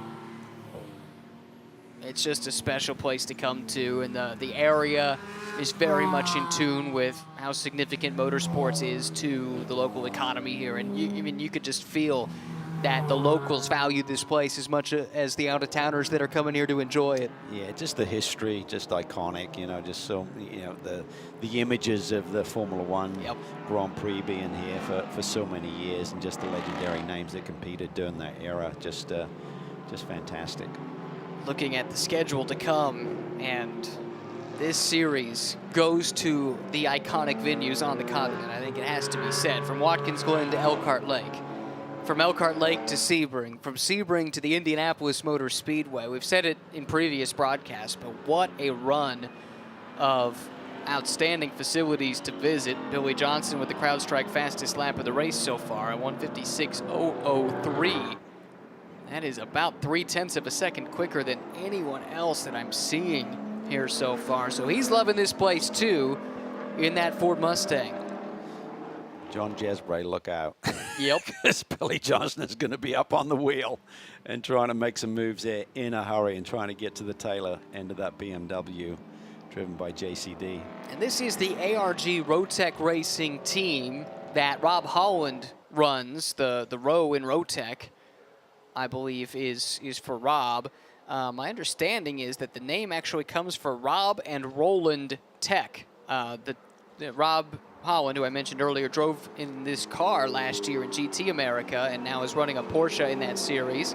it's just a special place to come to, and the area is very much in tune with how significant motorsports is to the local economy here. And I mean, you could just feel that the locals value this place as much as the out-of-towners that are coming here to enjoy it. Yeah, just the history, just iconic, you know, just so, you know, the images of the Formula One Grand Prix being here for so many years, and just the legendary names that competed during that era, just fantastic. Looking at the schedule to come, and this series goes to the iconic venues on the continent. I think it has to be said, from Watkins Glen to Elkhart Lake. From Elkhart Lake to Sebring, from Sebring to the Indianapolis Motor Speedway. We've said it in previous broadcasts, but what a run of outstanding facilities to visit. Billy Johnson with the CrowdStrike fastest lap of the race so far at 1:56.003. That is about 0.3 of a second quicker than anyone else that I'm seeing here so far. So he's loving this place too in that Ford Mustang. John Jesbray, look out. Yep. Because Billy Johnson is going to be up on the wheel and trying to make some moves there in a hurry and trying to get to the tailor end of that BMW driven by JCD. And this is the ARG Rotec Racing team that Rob Holland runs. The row in Rotec, I believe, is for Rob. My understanding is that the name actually comes for Rob and Roland Tech. Rob Holland, who I mentioned earlier, drove in this car last year in GT America and now is running a Porsche in that series.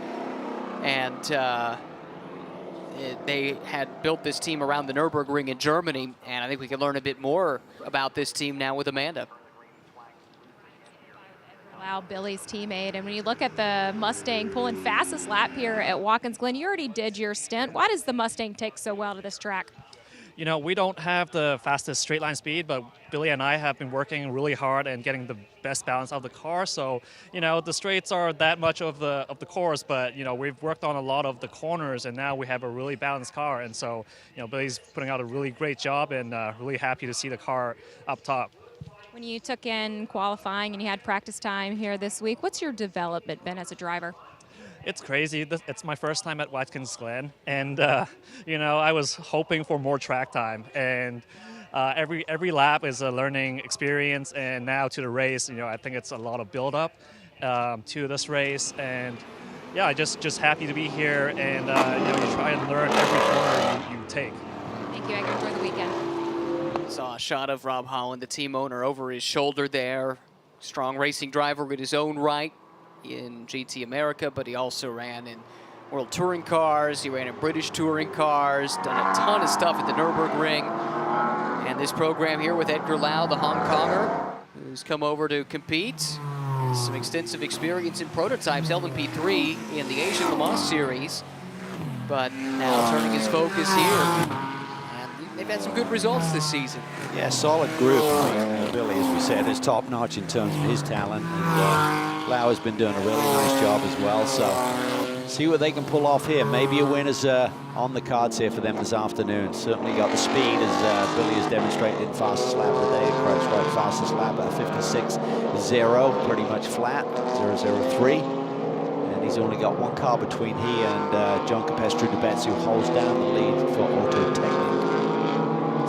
And they had built this team around the Nürburgring in Germany, and I think we can learn a bit more about this team now with Amanda. Wow, Billy's teammate. And when you look at the Mustang pulling fastest lap here at Watkins Glen, you already did your stint. Why does the Mustang take so well to this track? You know, we don't have the fastest straight line speed, but Billy and I have been working really hard and getting the best balance of the car. So, you know, the straights are that much of the course, but, you know, we've worked on a lot of the corners, and now we have a really balanced car. And so, you know, Billy's putting out a really great job, and really happy to see the car up top. When you took in qualifying and you had practice time here this week, what's your development been as a driver? It's crazy. It's my first time at Watkins Glen, and you know, I was hoping for more track time, and every lap is a learning experience. And now to the race, you know, I think it's a lot of build-up to this race, and yeah, just happy to be here, and you know, you try and learn every corner you take. Thank you. I can enjoy the weekend. Saw a shot of Rob Holland, the team owner, over his shoulder there. Strong racing driver in his own right in GT America, but he also ran in World Touring Cars. He ran in British Touring Cars, done a ton of stuff at the Nürburgring. And this program here with Edgar Lau, the Hong Konger, who's come over to compete. Some extensive experience in prototypes, LMP3 in the Asian Le Mans Series, but now turning his focus here. They've had some good results this season. Yeah, solid group. Billy, as we said, is top-notch in terms of his talent. And Lau has been doing a really nice job as well. So see what they can pull off here. Maybe a win is on the cards here for them this afternoon. Certainly got the speed, as Billy has demonstrated in fastest lap of the day. CrowdStrike fastest lap at 56.0, pretty much flat, 0.003. And he's only got one car between he and John Capestru-Debets, who holds down the lead for Auto Technique.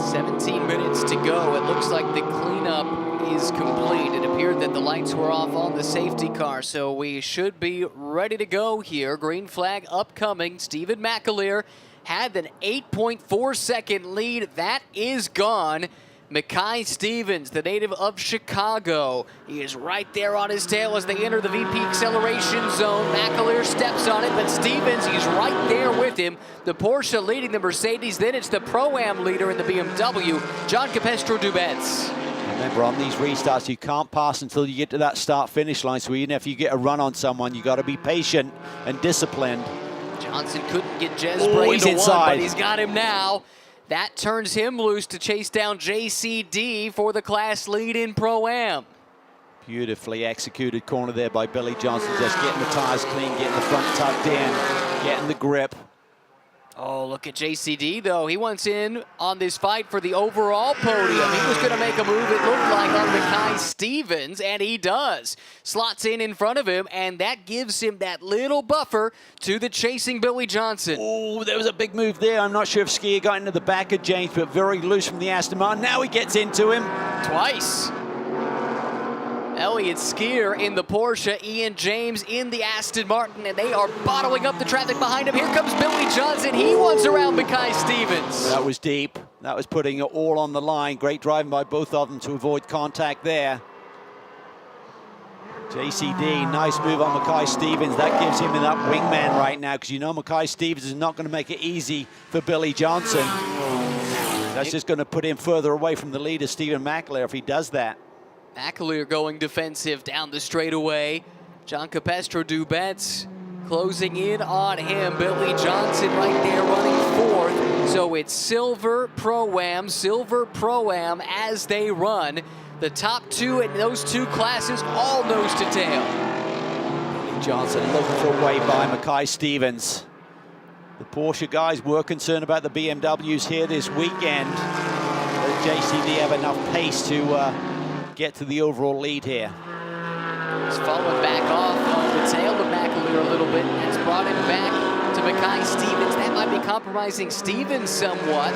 17 minutes to go. It looks like the cleanup is complete. It appeared that the lights were off on the safety car, so we should be ready to go here. Green flag upcoming. Stephen McAleer had an 8.4-second lead. That is gone. Mackay Stevens, the native of Chicago, he is right there on his tail as they enter the VP acceleration zone. McAleer steps on it, but Stevens, he's right there with him. The Porsche leading the Mercedes, then it's the Pro-Am leader in the BMW, John Capestro-Dubets. Remember, on these restarts, you can't pass until you get to that start-finish line, so even if you get a run on someone, you got to be patient and disciplined. Johnson couldn't get Jez Bray into one, but he's got him now. That turns him loose to chase down JCD for the class lead in Pro-Am. Beautifully executed corner there by Billy Johnson, just getting the tires clean, getting the front tucked in, getting the grip. Oh, look at JCD, though. He wants in on this fight for the overall podium. He was going to make a move, it looked like, on Mackay Stevens, and he does. Slots in front of him, and that gives him that little buffer to the chasing Billy Johnson. Oh, there was a big move there. I'm not sure if Skier got into the back of James, but very loose from the Aston Martin. Now he gets into him. Twice. Elliott Skier in the Porsche, Ian James in the Aston Martin, and they are bottling up the traffic behind him. Here comes Billy Johnson. He wants around Mackay Stevens. That was deep. That was putting it all on the line. Great driving by both of them to avoid contact there. JCD, nice move on Mackay Stevens. That gives him that wingman right now, because you know Mackay Stevens is not going to make it easy for Billy Johnson. That's just going to put him further away from the leader, Stephen McAleer, if he does that. McAleer going defensive down the straightaway. John Capestro-Dubets closing in on him. Billy Johnson right there running fourth. So it's silver Pro-Am as they run. The top two in those two classes all nose to tail. Billy Johnson looking for a way by Mackay Stevens. The Porsche guys were concerned about the BMWs here this weekend. Does JCD have enough pace to get to the overall lead here? He's fallen back off the tail of McAleer a little bit. It's brought him back to Mackay Stevens. That might be compromising Stevens somewhat.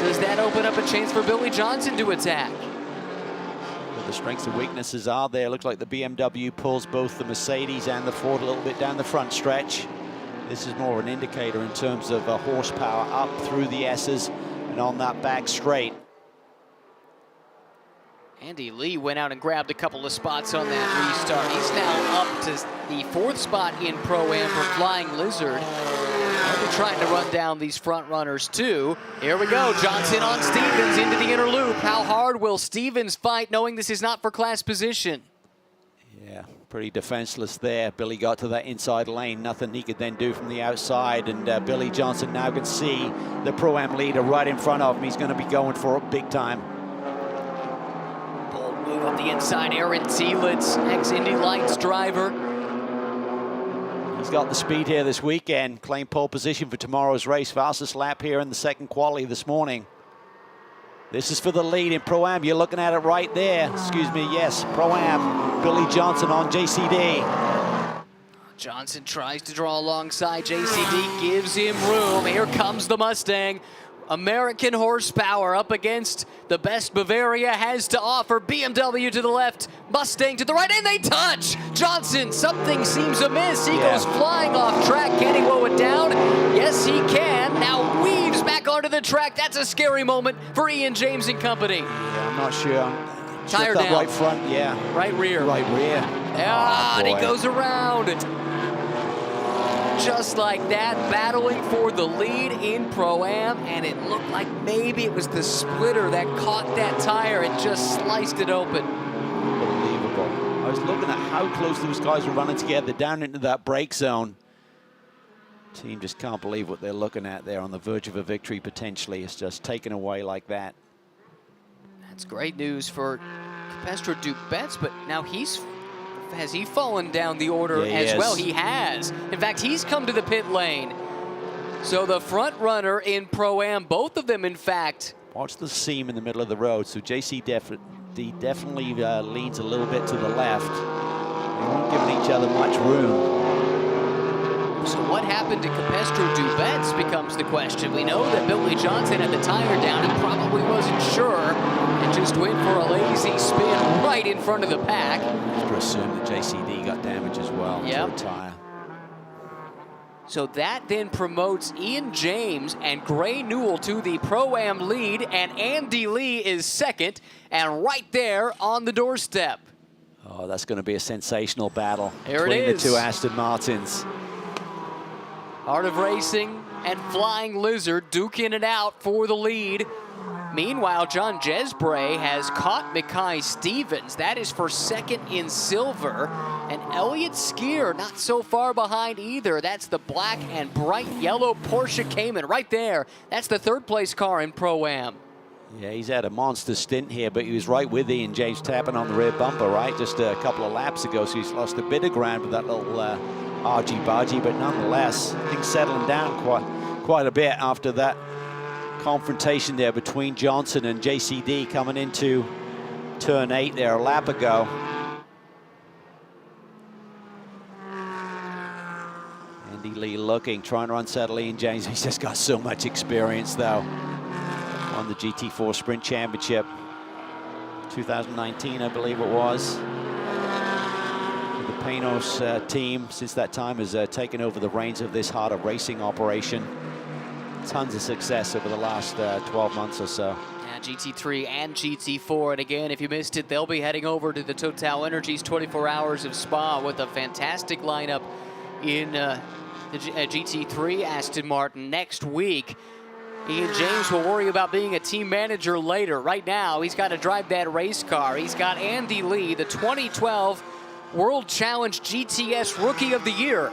Does that open up a chance for Billy Johnson to attack? Well, the strengths and weaknesses are there. Looks like the BMW pulls both the Mercedes and the Ford a little bit down the front stretch. This is more of an indicator in terms of horsepower up through the S's and on that back straight. Andy Lee went out and grabbed a couple of spots on that restart. He's now up to the fourth spot in Pro-Am for Flying Lizard. They'll be trying to run down these front runners too. Here we go, Johnson on Stevens into the inner loop. How hard will Stevens fight knowing this is not for class position? Yeah, pretty defenseless there. Billy got to that inside lane. Nothing he could then do from the outside. And Billy Johnson now can see the Pro-Am leader right in front of him. He's going to be going for it big time. Move up the inside, Aaron Thielitz, ex-Indy Lights driver. He's got the speed here this weekend. Claimed pole position for tomorrow's race. Fastest lap here in the second quali this morning. This is for the lead in Pro-Am. You're looking at it right there. Excuse me, yes, Pro-Am. Billy Johnson on JCD. Johnson tries to draw alongside. JCD gives him room. Here comes the Mustang. American horsepower up against the best Bavaria has to offer. BMW to the left, Mustang to the right, and they touch! Johnson, something seems amiss. He goes flying off track. Can he slow it down? Yes, he can. Now weaves back onto the track. That's a scary moment for Ian James and company. Yeah, I'm not sure. Tire down. Right front, yeah. Right rear. Right rear. Ah, and he goes around. Just like that, battling for the lead in Pro-Am, and it looked like maybe it was the splitter that caught that tire and just sliced it open. Unbelievable. I was looking at how close those guys were running together down into that brake zone. Team just can't believe what they're looking at there, on the verge of a victory potentially. It's just taken away like that. That's great news for Capestro-Dubets, but now has he fallen down the order as well? He has. In fact, he's come to the pit lane. So the front runner in Pro-Am, both of them, in fact. Watch the seam in the middle of the road. So JC definitely leans a little bit to the left. They won't give each other much room. So what happened to Capestro-Dubets becomes the question. We know that Billy Johnson had the tire down and probably wasn't sure. And and just went for a lazy spin right in front of the pack. Have to assume that JCD got damage as well to the tire. So that then promotes Ian James and Gray Newell to the Pro-Am lead, and Andy Lee is second, and right there on the doorstep. Oh, that's going to be a sensational battle There between it the is. two Aston Martins. Art of Racing and Flying Lizard duking it out for the lead. Meanwhile, John Jesbray has caught Mackay Stevens. That is for second in silver. And Elliott Skier not so far behind either. That's the black and bright yellow Porsche Cayman right there. That's the third place car in Pro-Am. Yeah, he's had a monster stint here, but he was right with Ian James tapping on the rear bumper, right? Just a couple of laps ago, so he's lost a bit of ground with that little argy-bargy, but nonetheless, things settling down quite a bit after that confrontation there between Johnson and JCD coming into turn 8 there a lap ago. Andy Lee looking, trying to unsettle Ian James. He's just got so much experience though. On the GT4 Sprint Championship, 2019, I believe it was. The Panos team, since that time, has taken over the reins of this Heart of Racing operation. Tons of success over the last 12 months or so. Yeah, GT3 and GT4, and again, if you missed it, they'll be heading over to the Total Energies 24 Hours of Spa with a fantastic lineup in the GT3 Aston Martin next week. Ian James will worry about being a team manager later. Right now, he's got to drive that race car. He's got Andy Lee, the 2012 World Challenge GTS Rookie of the Year,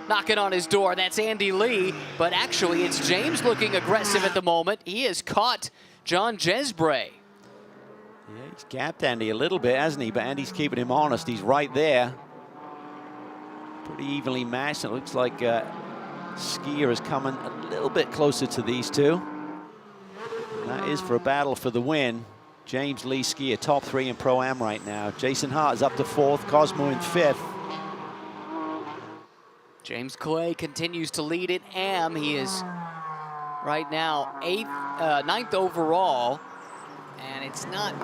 knocking on his door. That's Andy Lee, but actually it's James looking aggressive at the moment. He has caught John Jesbray. Yeah, he's gapped Andy a little bit, hasn't he? But Andy's keeping him honest. He's right there. Pretty evenly matched. It looks like Skier is coming a little bit closer to these two. And that is for a battle for the win. James, Lee, Skier, top 3 in Pro-Am right now. Jason Hart is up to 4th, Cosmo in 5th. James Clay continues to lead in Am. He is right now 9th overall, and it's not,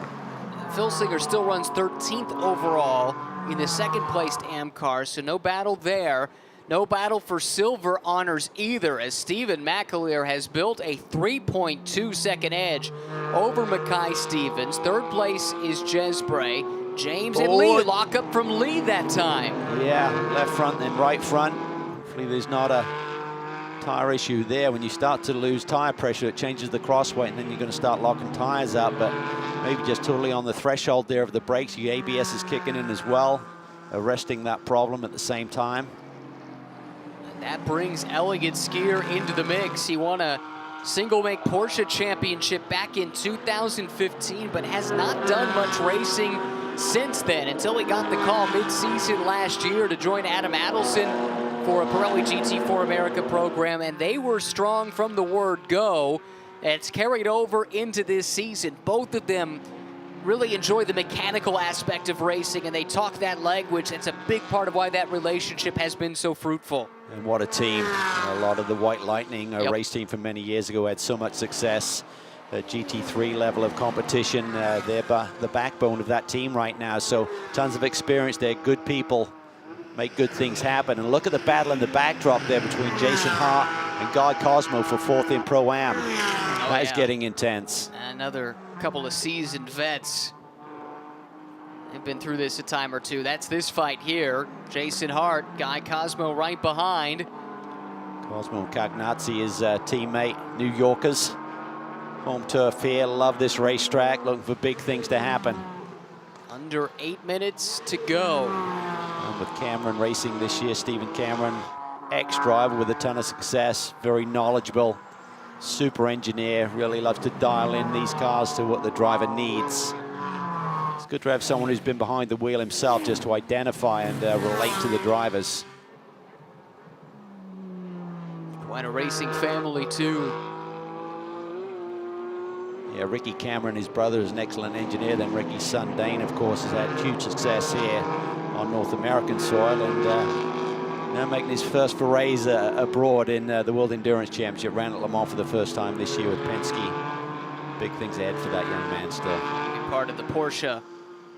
Phil Singer still runs 13th overall in the second placed Am car, so no battle there. No battle for silver honors either, as Stephen McAleer has built a 3.2 second edge over Mackay Stevens. Third place is Jesbray. James and Lee lock up from Lee that time. Yeah, left front and right front. Hopefully there's not a tire issue there. When you start to lose tire pressure, it changes the crossweight, and then you're going to start locking tires up. But maybe just totally on the threshold there of the brakes. Your ABS is kicking in as well, arresting that problem at the same time. That brings Elliott Skier into the mix. He won a single-make Porsche championship back in 2015, but has not done much racing since then, until he got the call mid-season last year to join Adam Adelson for a Pirelli GT4 America program, and they were strong from the word go. It's carried over into this season. Both of them really enjoy the mechanical aspect of racing, and they talk that language. That's a big part of why that relationship has been so fruitful. And what a team. A lot of the White Lightning, a race team from many years ago, had so much success. The GT3 level of competition, they're the backbone of that team right now. So tons of experience there, good people, make good things happen. And look at the battle in the backdrop there between Jason Hart and Guy Cosmo for 4th in Pro-Am. That is getting intense. Another couple of seasoned vets. They've been through this a time or two. That's this fight here. Jason Hart, Guy Cosmo right behind. Cosmo Cagnazzi, his teammate, New Yorkers. Home turf here, love this racetrack, looking for big things to happen. Under 8 minutes to go. And with Cameron racing this year, Stephen Cameron, ex-driver with a ton of success, very knowledgeable, super engineer, really loves to dial in these cars to what the driver needs. It's good to have someone who's been behind the wheel himself just to identify and relate to the drivers. Quite a racing family too. Yeah, Ricky Cameron, his brother, is an excellent engineer. Then Ricky's son, Dane, of course, has had huge success here on North American soil, and now making his first forays abroad in the World Endurance Championship. Ran at Le Mans for the first time this year with Penske. Big things ahead for that young man still. part of the Porsche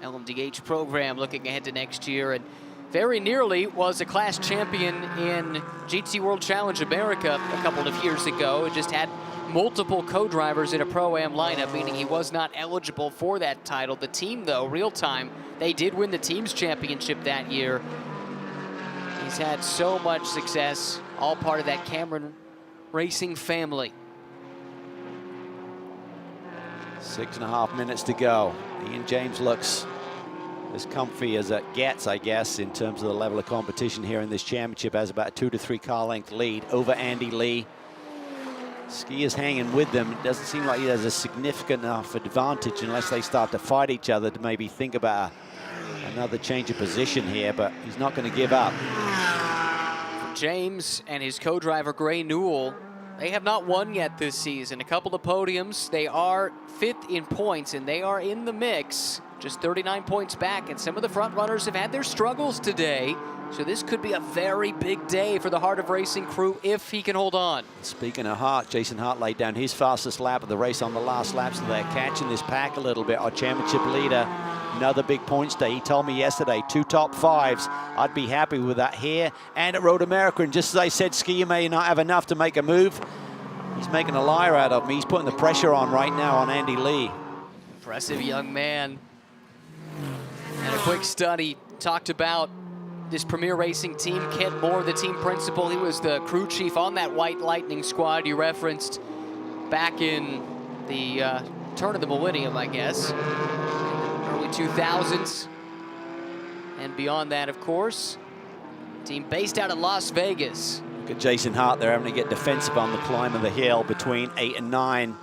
LMDH program looking ahead to next year, and very nearly was a class champion in GT World Challenge America a couple of years ago. It just had multiple co-drivers in a Pro-Am lineup, meaning he was not eligible for that title. The team, though, real time, they did win the team's championship that year. He's had so much success, all part of that Cameron Racing family. 6.5 minutes to go. Ian James looks as comfy as it gets, I guess, in terms of the level of competition here in this championship. Has about a 2 to 3 car length lead over Andy Lee. Ski is hanging with them. It doesn't seem like he has a significant enough advantage unless they start to fight each other to maybe think about another change of position here, but he's not going to give up. James and his co-driver Gray Newell, they have not won yet this season. A couple of podiums. They are 5th in points, and they are in the mix, just 39 points back, and some of the front runners have had their struggles today. So this could be a very big day for the Heart of Racing crew if he can hold on. Speaking of Hart, Jason Hart laid down his fastest lap of the race on the last lap, so they're catching this pack a little bit. Our championship leader, another big points day. He told me yesterday, 2 top 5s. I'd be happy with that here and at Road America. And just as I said, Skier may not have enough to make a move. He's making a liar out of me. He's putting the pressure on right now on Andy Lee. Impressive young man. And a quick study talked about this Premier Racing team. Kent Moore, the team principal, he was the crew chief on that White Lightning squad you referenced back in the turn of the millennium, I guess, early 2000s. And beyond that, of course, team based out of Las Vegas. Look at Jason Hart there having to get defensive on the climb of the hill between 8 and 9.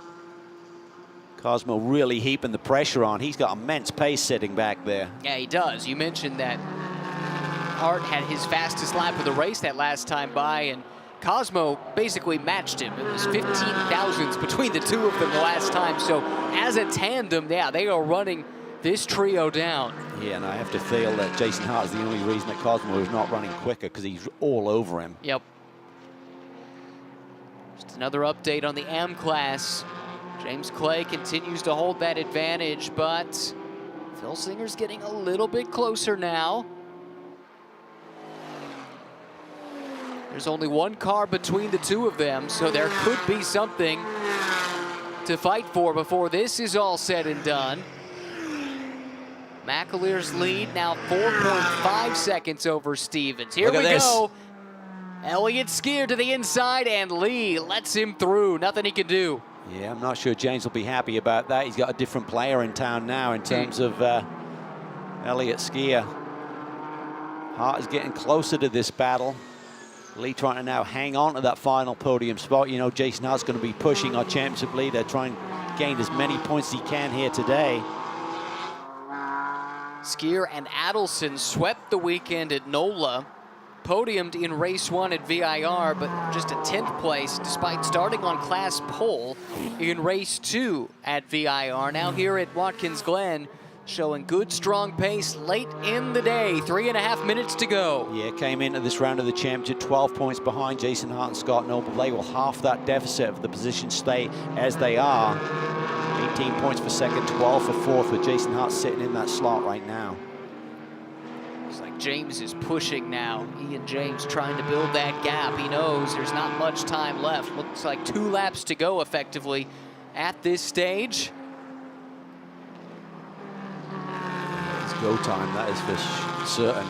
Cosmo really heaping the pressure on. He's got immense pace sitting back there. Yeah, he does. You mentioned that Hart had his fastest lap of the race that last time by, and Cosmo basically matched him. It was 15 thousandths between the two of them the last time. So as a tandem, yeah, they are running this trio down. Yeah, and I have to feel that Jason Hart is the only reason that Cosmo is not running quicker, because he's all over him. Yep. Just another update on the AM class. James Clay continues to hold that advantage, but Phil Singer's getting a little bit closer now. There's only one car between the two of them, so there could be something to fight for before this is all said and done. McAleer's lead now 4.5 seconds over Stevens. Here we go. Elliott Skier to the inside, and Lee lets him through. Nothing he can do. Yeah, I'm not sure James will be happy about that. He's got a different player in town now in terms of Elliott Skier. Hart is getting closer to this battle. Lee trying to now hang on to that final podium spot. You know, Jason Hart's going to be pushing our championship leader, trying to gain as many points as he can here today. Skier and Adelson swept the weekend at NOLA, podiumed in race 1 at VIR, but just a 10th place despite starting on class pole in race 2 at VIR. Now here at Watkins Glen, showing good, strong pace late in the day. 3.5 minutes to go. Yeah, came into this round of the championship 12 points behind Jason Hart and Scott Noble. They will half that deficit if the positions stay as they are. 18 points for second, 12 for fourth, with Jason Hart sitting in that slot right now. Looks like James is pushing now. Ian James trying to build that gap. He knows there's not much time left. Looks like 2 laps to go effectively at this stage. Go time, that is for certain.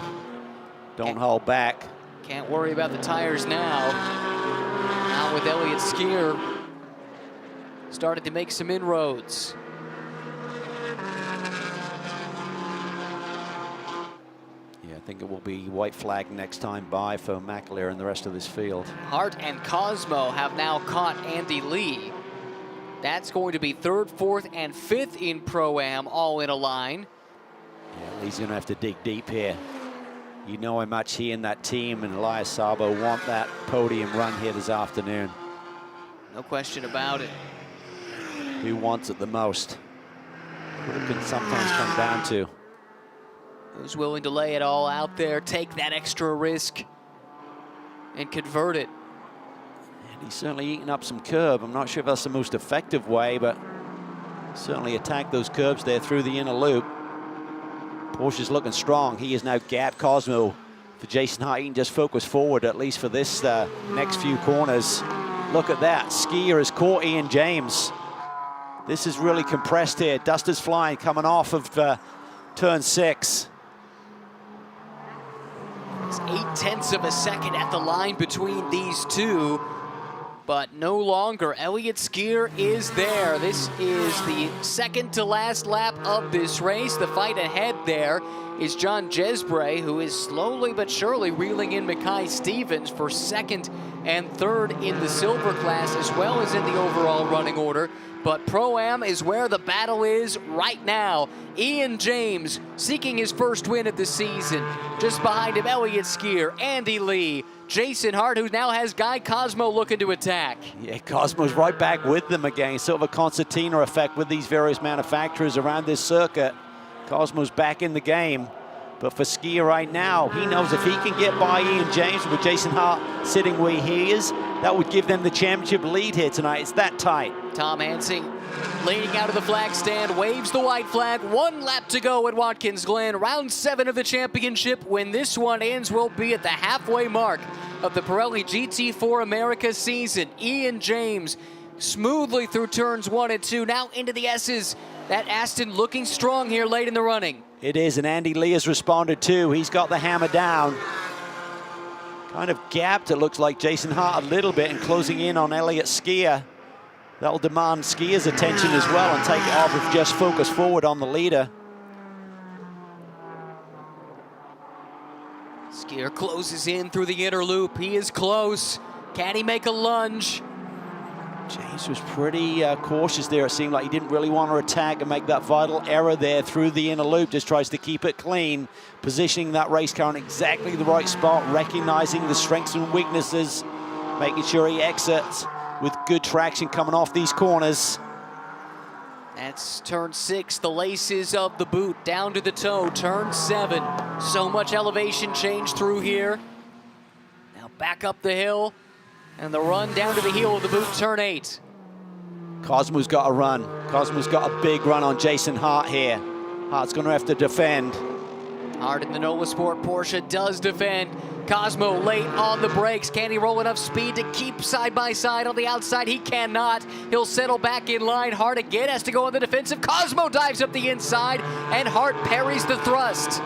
Don't hold back. Can't worry about the tires now. Now with Elliott Skier started to make some inroads. Yeah, I think it will be white flag next time by for McAleer and the rest of this field. Hart and Cosmo have now caught Andy Lee. That's going to be 3rd, 4th, and 5th in Pro-Am, all in a line. Yeah, Lee's going to have to dig deep here. You know how much he and that team and Elias Sabo want that podium run here this afternoon. No question about it. Who wants it the most? What it can sometimes come down to. Who's willing to lay it all out there, take that extra risk, and convert it? And he's certainly eating up some curb. I'm not sure if that's the most effective way, but Certainly attacked those curbs there through the inner loop. Porsche's looking strong. He is now gapped Cosmo. For Jason Hart, he can just focus forward, at least for this next few corners. Look at that. Skier has caught Ian James. This is really compressed here. Dust is flying coming off of turn 6. It's 0.8 of a second at the line between these two, but no longer. Elliott Skier is there. This is the second to last lap of this race. The fight ahead there is John Jesbray, who is slowly but surely reeling in Mackay Stevens for second and third in the silver class, as well as in the overall running order. But Pro-Am is where the battle is right now. Ian James seeking his first win of the season. Just behind him, Elliott Skier, Andy Lee, Jason Hart, who now has Guy Cosmo looking to attack. Yeah, Cosmo's right back with them again. Sort of a concertina effect with these various manufacturers around this circuit. Cosmo's back in the game. But for Skier right now, he knows if he can get by Ian James with Jason Hart sitting where he is, that would give them the championship lead here tonight. It's that tight. Tom Hansing leaning out of the flag stand, waves the white flag. 1 lap to go at Watkins Glen. Round 7 of the championship. When this one ends, we'll be at the halfway mark of the Pirelli GT4 America season. Ian James smoothly through turns 1 and 2, now into the S's. That Aston looking strong here late in the running. It is, and Andy Lee has responded too. He's got the hammer down. Kind of gapped, it looks like, Jason Hart a little bit and closing in on Elliott Skier. That'll demand Skier's attention as well and take it off of just focus forward on the leader. Skier closes in through the inner loop. He is close. Can he make a lunge? James was pretty cautious there. It seemed like he didn't really want to attack and make that vital error there through the inner loop. Just tries to keep it clean, positioning that race car in exactly the right spot, recognizing the strengths and weaknesses, making sure he exits with good traction coming off these corners. That's turn 6, the laces of the boot down to the toe. Turn 7, so much elevation change through here. Now back up the hill. And the run down to the heel of the boot, turn 8. Cosmo's got a run. Cosmo's got a big run on Jason Hart here. Hart's going to have to defend. Hart in the Nola Sport Porsche does defend. Cosmo late on the brakes. Can he roll enough speed to keep side by side on the outside? He cannot. He'll settle back in line. Hart again has to go on the defensive. Cosmo dives up the inside, and Hart parries the thrust.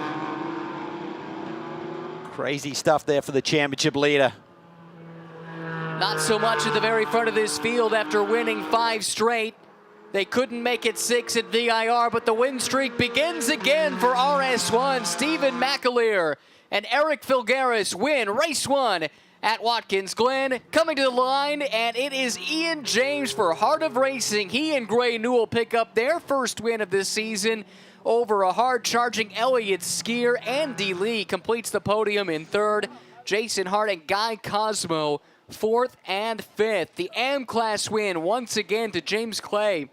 Crazy stuff there for the championship leader. Not so much at the very front of this field after winning 5 straight. They couldn't make it 6 at VIR, but the win streak begins again for RS1. Stephen McAleer and Eric Filgaris win race 1 at Watkins Glen. Coming to the line, and it is Ian James for Heart of Racing. He and Gray Newell pick up their first win of this season over a hard-charging Elliott Skier. Andy Lee completes the podium in 3rd. Jason Hart and Guy Cosmo 4th and 5th. The AM class win once again to James Clay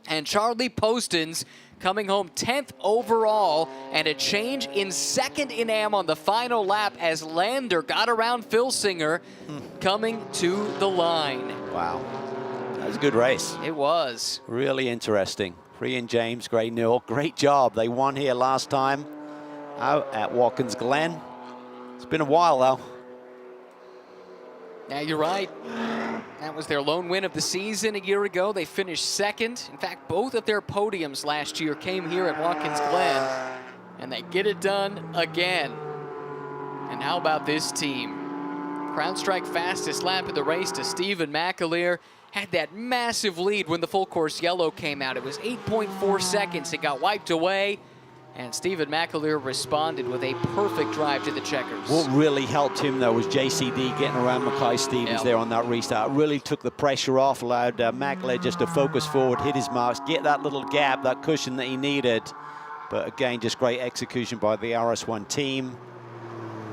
and Charlie Postins, coming home 10th overall, and a change in 2nd in AM on the final lap as Lander got around Filsinger coming to the line. Wow, that was a good race. It was. Really interesting. Ian James, Gray Newell, great job. They won here last time out at Watkins Glen. It's been a while though. Yeah, you're right. That was their lone win of the season a year ago. They finished 2nd. In fact, both of their podiums last year came here at Watkins Glen, and they get it done again. And how about this team? Crown Strike fastest lap of the race to Stephen McAleer. Had that massive lead when the full course yellow came out. It was 8.4 seconds. It got wiped away. And Stephen McAleer responded with a perfect drive to the checkers. What really helped him, though, was JCD getting around Mackay Stevens there on that restart. It really took the pressure off, allowed McAleer just to focus forward, hit his marks, get that little gap, that cushion that he needed. But again, just great execution by the RS1 team.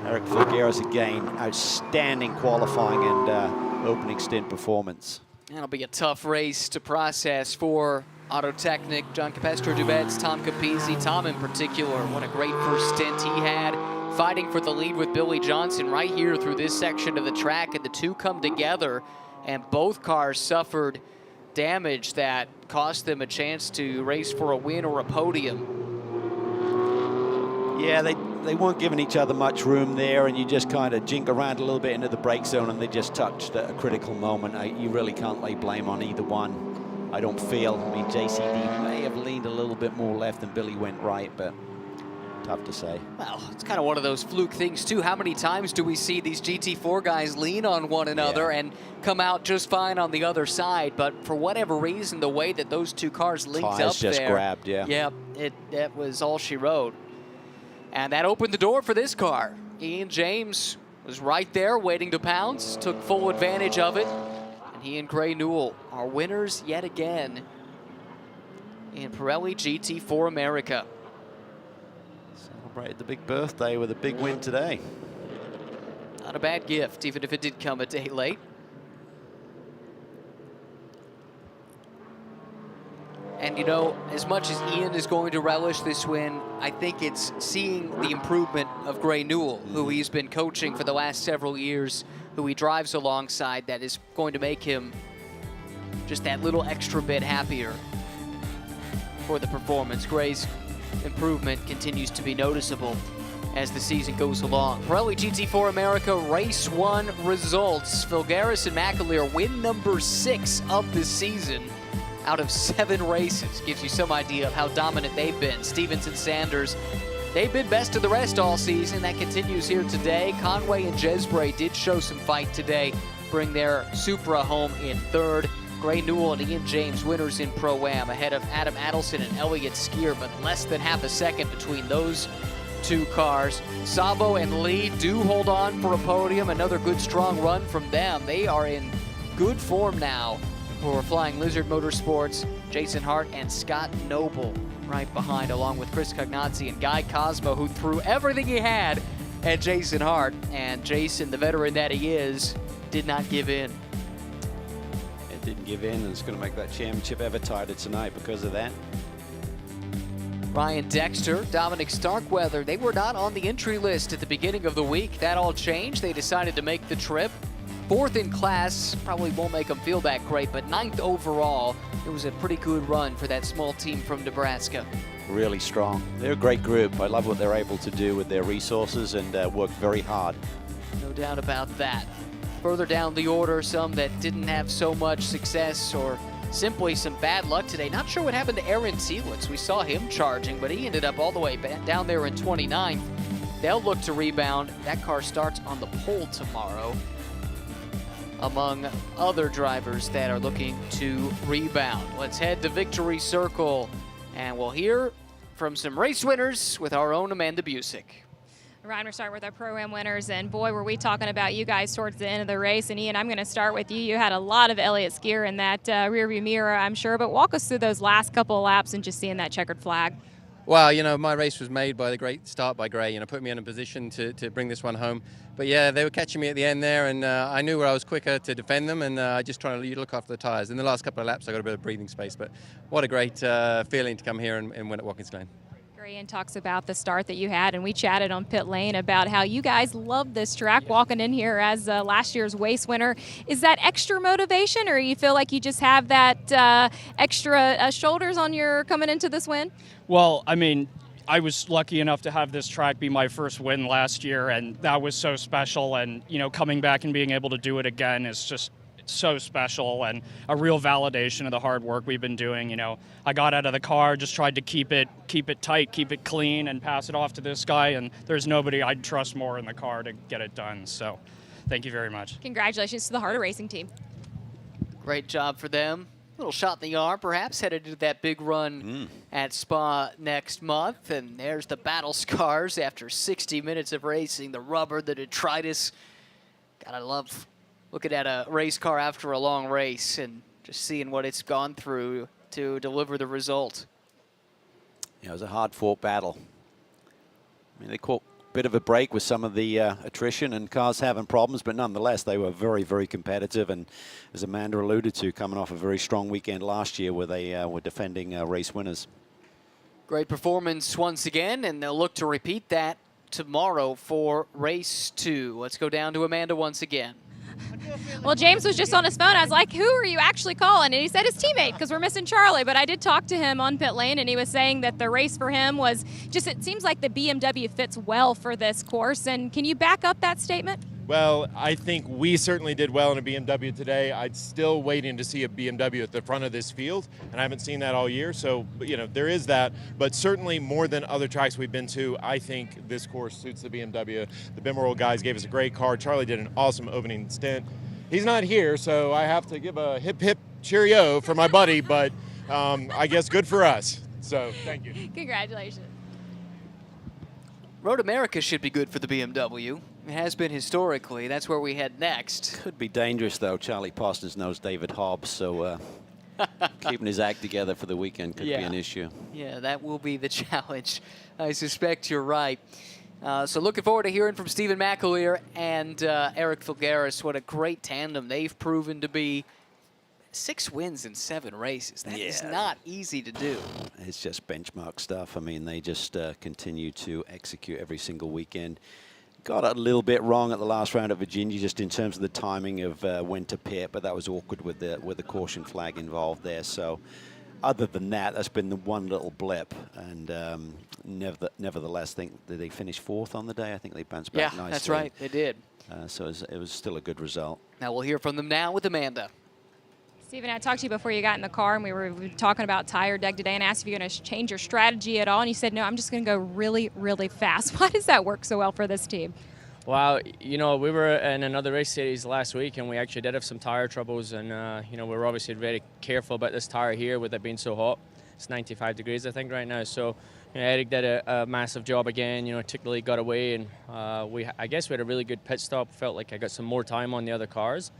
Eric Filgaris, again, outstanding qualifying and opening stint performance. That'll be a tough race to process for Auto Technic, John Capestro Dubets, Tom Capizzi. Tom in particular, what a great first stint he had, fighting for the lead with Billy Johnson right here through this section of the track, and the two come together, and both cars suffered damage that cost them a chance to race for a win or a podium. Yeah, they weren't giving each other much room there, and you just kind of jink around a little bit into the brake zone, and they just touched at a critical moment. You really can't lay blame on either one, I don't feel. I mean, JCD may have leaned a little bit more left and Billy went right, but tough to say. Well, it's kind of one of those fluke things, too. How many times do we see these GT4 guys lean on one another and come out just fine on the other side? But for whatever reason, the way that those two cars linked up just there. grabbed, yeah. Yep, that was all she wrote. And that opened the door for this car. Ian James was right there waiting to pounce, took full advantage of it. And he and Gray Newell are winners yet again in Pirelli GT4 America. Celebrated the big birthday with a big win today. Not a bad gift, even if it did come a day late. And, you know, as much as Ian is going to relish this win, I think it's seeing the improvement of Gray Newell, who he's been coaching for the last several years, who he drives alongside, that is going to make him just that little extra bit happier for the performance. Gray's improvement continues to be noticeable as the season goes along. Pirelli GT4 America Race 1 results. Filgaris and McAleer win number 6 of the season out of 7 races. Gives you some idea of how dominant they've been. Stevens and Sanders, they've been best of the rest all season. That continues here today. Conway and Jesbray did show some fight today, bring their Supra home in 3rd. Gray Newell and Ian James winners in Pro-Am ahead of Adam Adelson and Elliott Skier, but less than half a second between those two cars. Sabo and Lee do hold on for a podium. Another good strong run from them. They are in good form now for Flying Lizard Motorsports. Jason Hart and Scott Noble right behind, along with Chris Cognazzi and Guy Cosmo, who threw everything he had at Jason Hart. And Jason, the veteran that he is, did not give in. It didn't give in, and it's going to make that championship ever tighter tonight because of that. Ryan Dexter, Dominic Starkweather, they were not on the entry list at the beginning of the week. That all changed. They decided to make the trip. 4th in class, probably won't make them feel that great, but 9th overall. It was a pretty good run for that small team from Nebraska. Really strong. They're a great group. I love what they're able to do with their resources and work very hard. No doubt about that. Further down the order, some that didn't have so much success or simply some bad luck today. Not sure what happened to Aaron Seelitz. We saw him charging, but he ended up all the way back down there in 29th. They'll look to rebound. That car starts on the pole tomorrow, among other drivers that are looking to rebound. Let's head to Victory Circle, and we'll hear from some race winners with our own Amanda Busick. Ryan, we're starting with our Pro-Am winners, and boy, were we talking about you guys towards the end of the race. And Ian, I'm going to start with you. You had a lot of Elliott Skier in that rearview mirror, I'm sure, but walk us through those last couple of laps and just seeing that checkered flag. Well, you know, my race was made by the great start by Gray, put me in a position to bring this one home. But yeah, they were catching me at the end there, and I knew where I was quicker to defend them, and I just trying to look after the tyres. In the last couple of laps, I got a bit of breathing space, but what a great feeling to come here and win at Watkins Glen. Ian talks about the start that you had, and we chatted on pit lane about how you guys love this track, walking in here as last year's race winner. Is that extra motivation, or you feel like you just have that extra shoulders on your coming into this win? Well, I mean, I was lucky enough to have this track be my first win last year, and that was so special. And, coming back and being able to do it again is just so special and a real validation of the hard work we've been doing. I got out of the car, just tried to keep it tight, keep it clean, and pass it off to this guy, and there's nobody I'd trust more in the car to get it done. So thank you very much. Congratulations to the Harder Racing team. Great job for them. A little shot in the arm, perhaps, headed to that big run at Spa next month. And there's the battle scars after 60 minutes of racing, the rubber, the detritus. Gotta love looking at a race car after a long race and just seeing what it's gone through to deliver the result. Yeah, it was a hard-fought battle. I mean, they caught a bit of a break with some of the attrition and cars having problems, but nonetheless, they were very, very competitive. And as Amanda alluded to, coming off a very strong weekend last year where they were defending race winners. Great performance once again, and they'll look to repeat that tomorrow for race 2. Let's go down to Amanda once again. Well, James was just on his phone. I was like, who are you actually calling? And he said his teammate, because we're missing Charlie. But I did talk to him on pit lane, and he was saying that the race for him was just, it seems like the BMW fits well for this course. And can you back up that statement? Well, I think we certainly did well in a BMW today. I'm still waiting to see a BMW at the front of this field, and I haven't seen that all year. So, there is that. But certainly more than other tracks we've been to, I think this course suits the BMW. The Bimmerol guys gave us a great car. Charlie did an awesome opening stint. He's not here, so I have to give a hip, hip, cheerio for my buddy, but I guess good for us. So, thank you. Congratulations. Road America should be good for the BMW. It has been historically. That's where we head next. Could be dangerous, though. Charlie Parsons knows David Hobbs, so keeping his act together for the weekend could be an issue. Yeah, that will be the challenge. I suspect you're right. So looking forward to hearing from Stephen McAleer and Eric Filgaris. What a great tandem they've proven to be. 6 wins in 7 races. That is not easy to do. It's just benchmark stuff. I mean, they just continue to execute every single weekend. Got a little bit wrong at the last round at Virginia, just in terms of the timing of when to pit, but that was awkward with the caution flag involved there. So other than that, that's been the one little blip. And nevertheless, did they finish 4th on the day? I think they bounced back nicely. Yeah, that's right. They did. So it was still a good result. Now we'll hear from them now with Amanda. Stephen, I talked to you before you got in the car, and we were talking about tire deg today and asked if you're going to change your strategy at all, and you said, no, I'm just going to go really, really fast. Why does that work so well for this team? Well, we were in another race series last week, and we actually did have some tire troubles, and, we were obviously very careful about this tire here with it being so hot. It's 95 degrees, I think, right now. So, Eric did a massive job again, took the lead, got away, and I guess we had a really good pit stop. Felt like I got some more time on the other cars.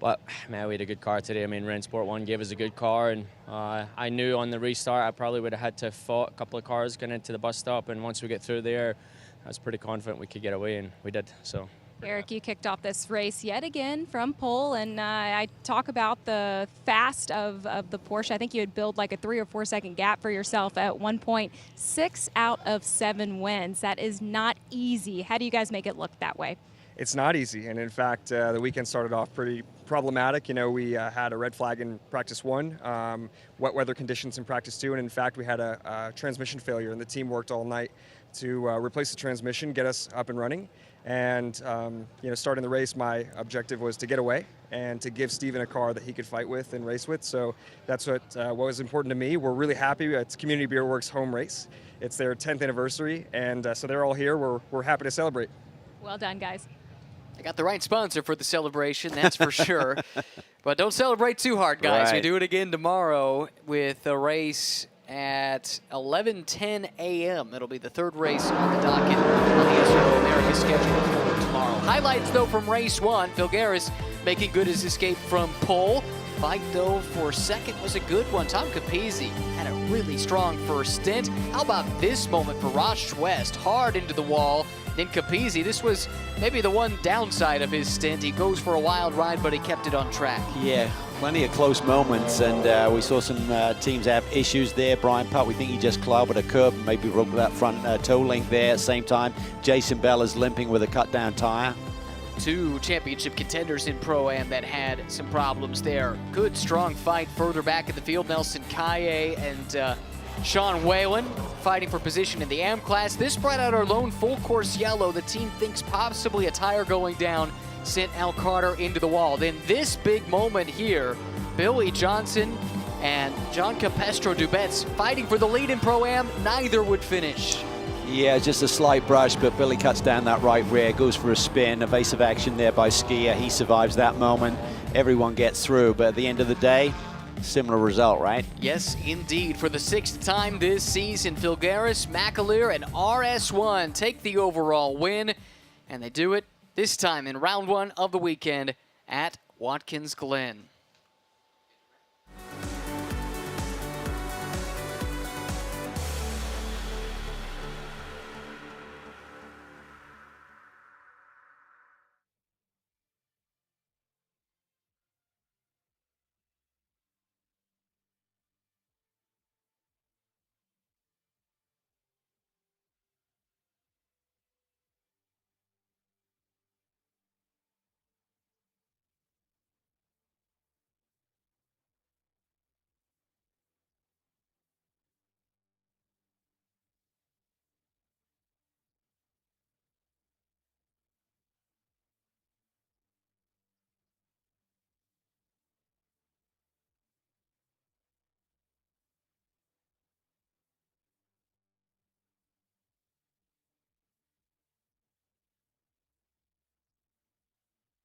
But, man, we had a good car today. I mean, Rennsport 1 gave us a good car, and I knew on the restart I probably would have had to have fought a couple of cars going into the bus stop, and once we get through there, I was pretty confident we could get away, and we did. So. Eric, you kicked off this race yet again from pole, and I talk about the fast of the Porsche. I think you had built like a 3 or 4 second gap for yourself at one point. 6 out of 7 wins. That is not easy. How do you guys make it look that way? It's not easy, and in fact, the weekend started off pretty problematic. We had a red flag in practice 1, wet weather conditions in practice 2, and in fact, we had a transmission failure, and the team worked all night to replace the transmission, get us up and running. And starting the race, my objective was to get away and to give Steven a car that he could fight with and race with. So that's what was important to me. We're really happy. It's Community Beer Works home race. It's their 10th anniversary, and so they're all here. We're happy to celebrate. Well done, guys. I got the right sponsor for the celebration, that's for sure. But don't celebrate too hard, guys. Right. We do it again tomorrow with a race at 11:10 a.m. It'll be the 3rd race on the docket on the SRO America schedule for tomorrow. Highlights, though, from race 1. Filgaris making good his escape from pole. Fight, though, for 2nd was a good one. Tom Capizzi had a really strong first stint. How about this moment for Ross West? Hard into the wall. Then Capizzi, this was maybe the one downside of his stint. He goes for a wild ride, but he kept it on track. Yeah, plenty of close moments, and we saw some teams have issues there. Brian Putt, we think he just clobbered a curb and maybe broke that front toe link there. At the same time, Jason Bell is limping with a cut-down tire. 2 championship contenders in Pro-Am that had some problems there. Good, strong fight further back in the field. Nelson Kaye and Sean Whalen fighting for position in the AM class. This brought out our lone full course yellow. The team thinks possibly a tire going down sent Al Carter into the wall. Then this big moment here, Billy Johnson and John Capestro Dubets fighting for the lead in Pro-Am. Neither would finish. Yeah, just a slight brush, but Billy cuts down that right rear, goes for a spin, evasive action there by Skier. He survives that moment. Everyone gets through, but at the end of the day, similar result, right? Yes, indeed. For the 6th time this season, Filgaris, McAleer, and RS1 take the overall win, and they do it this time in round 1 of the weekend at Watkins Glen.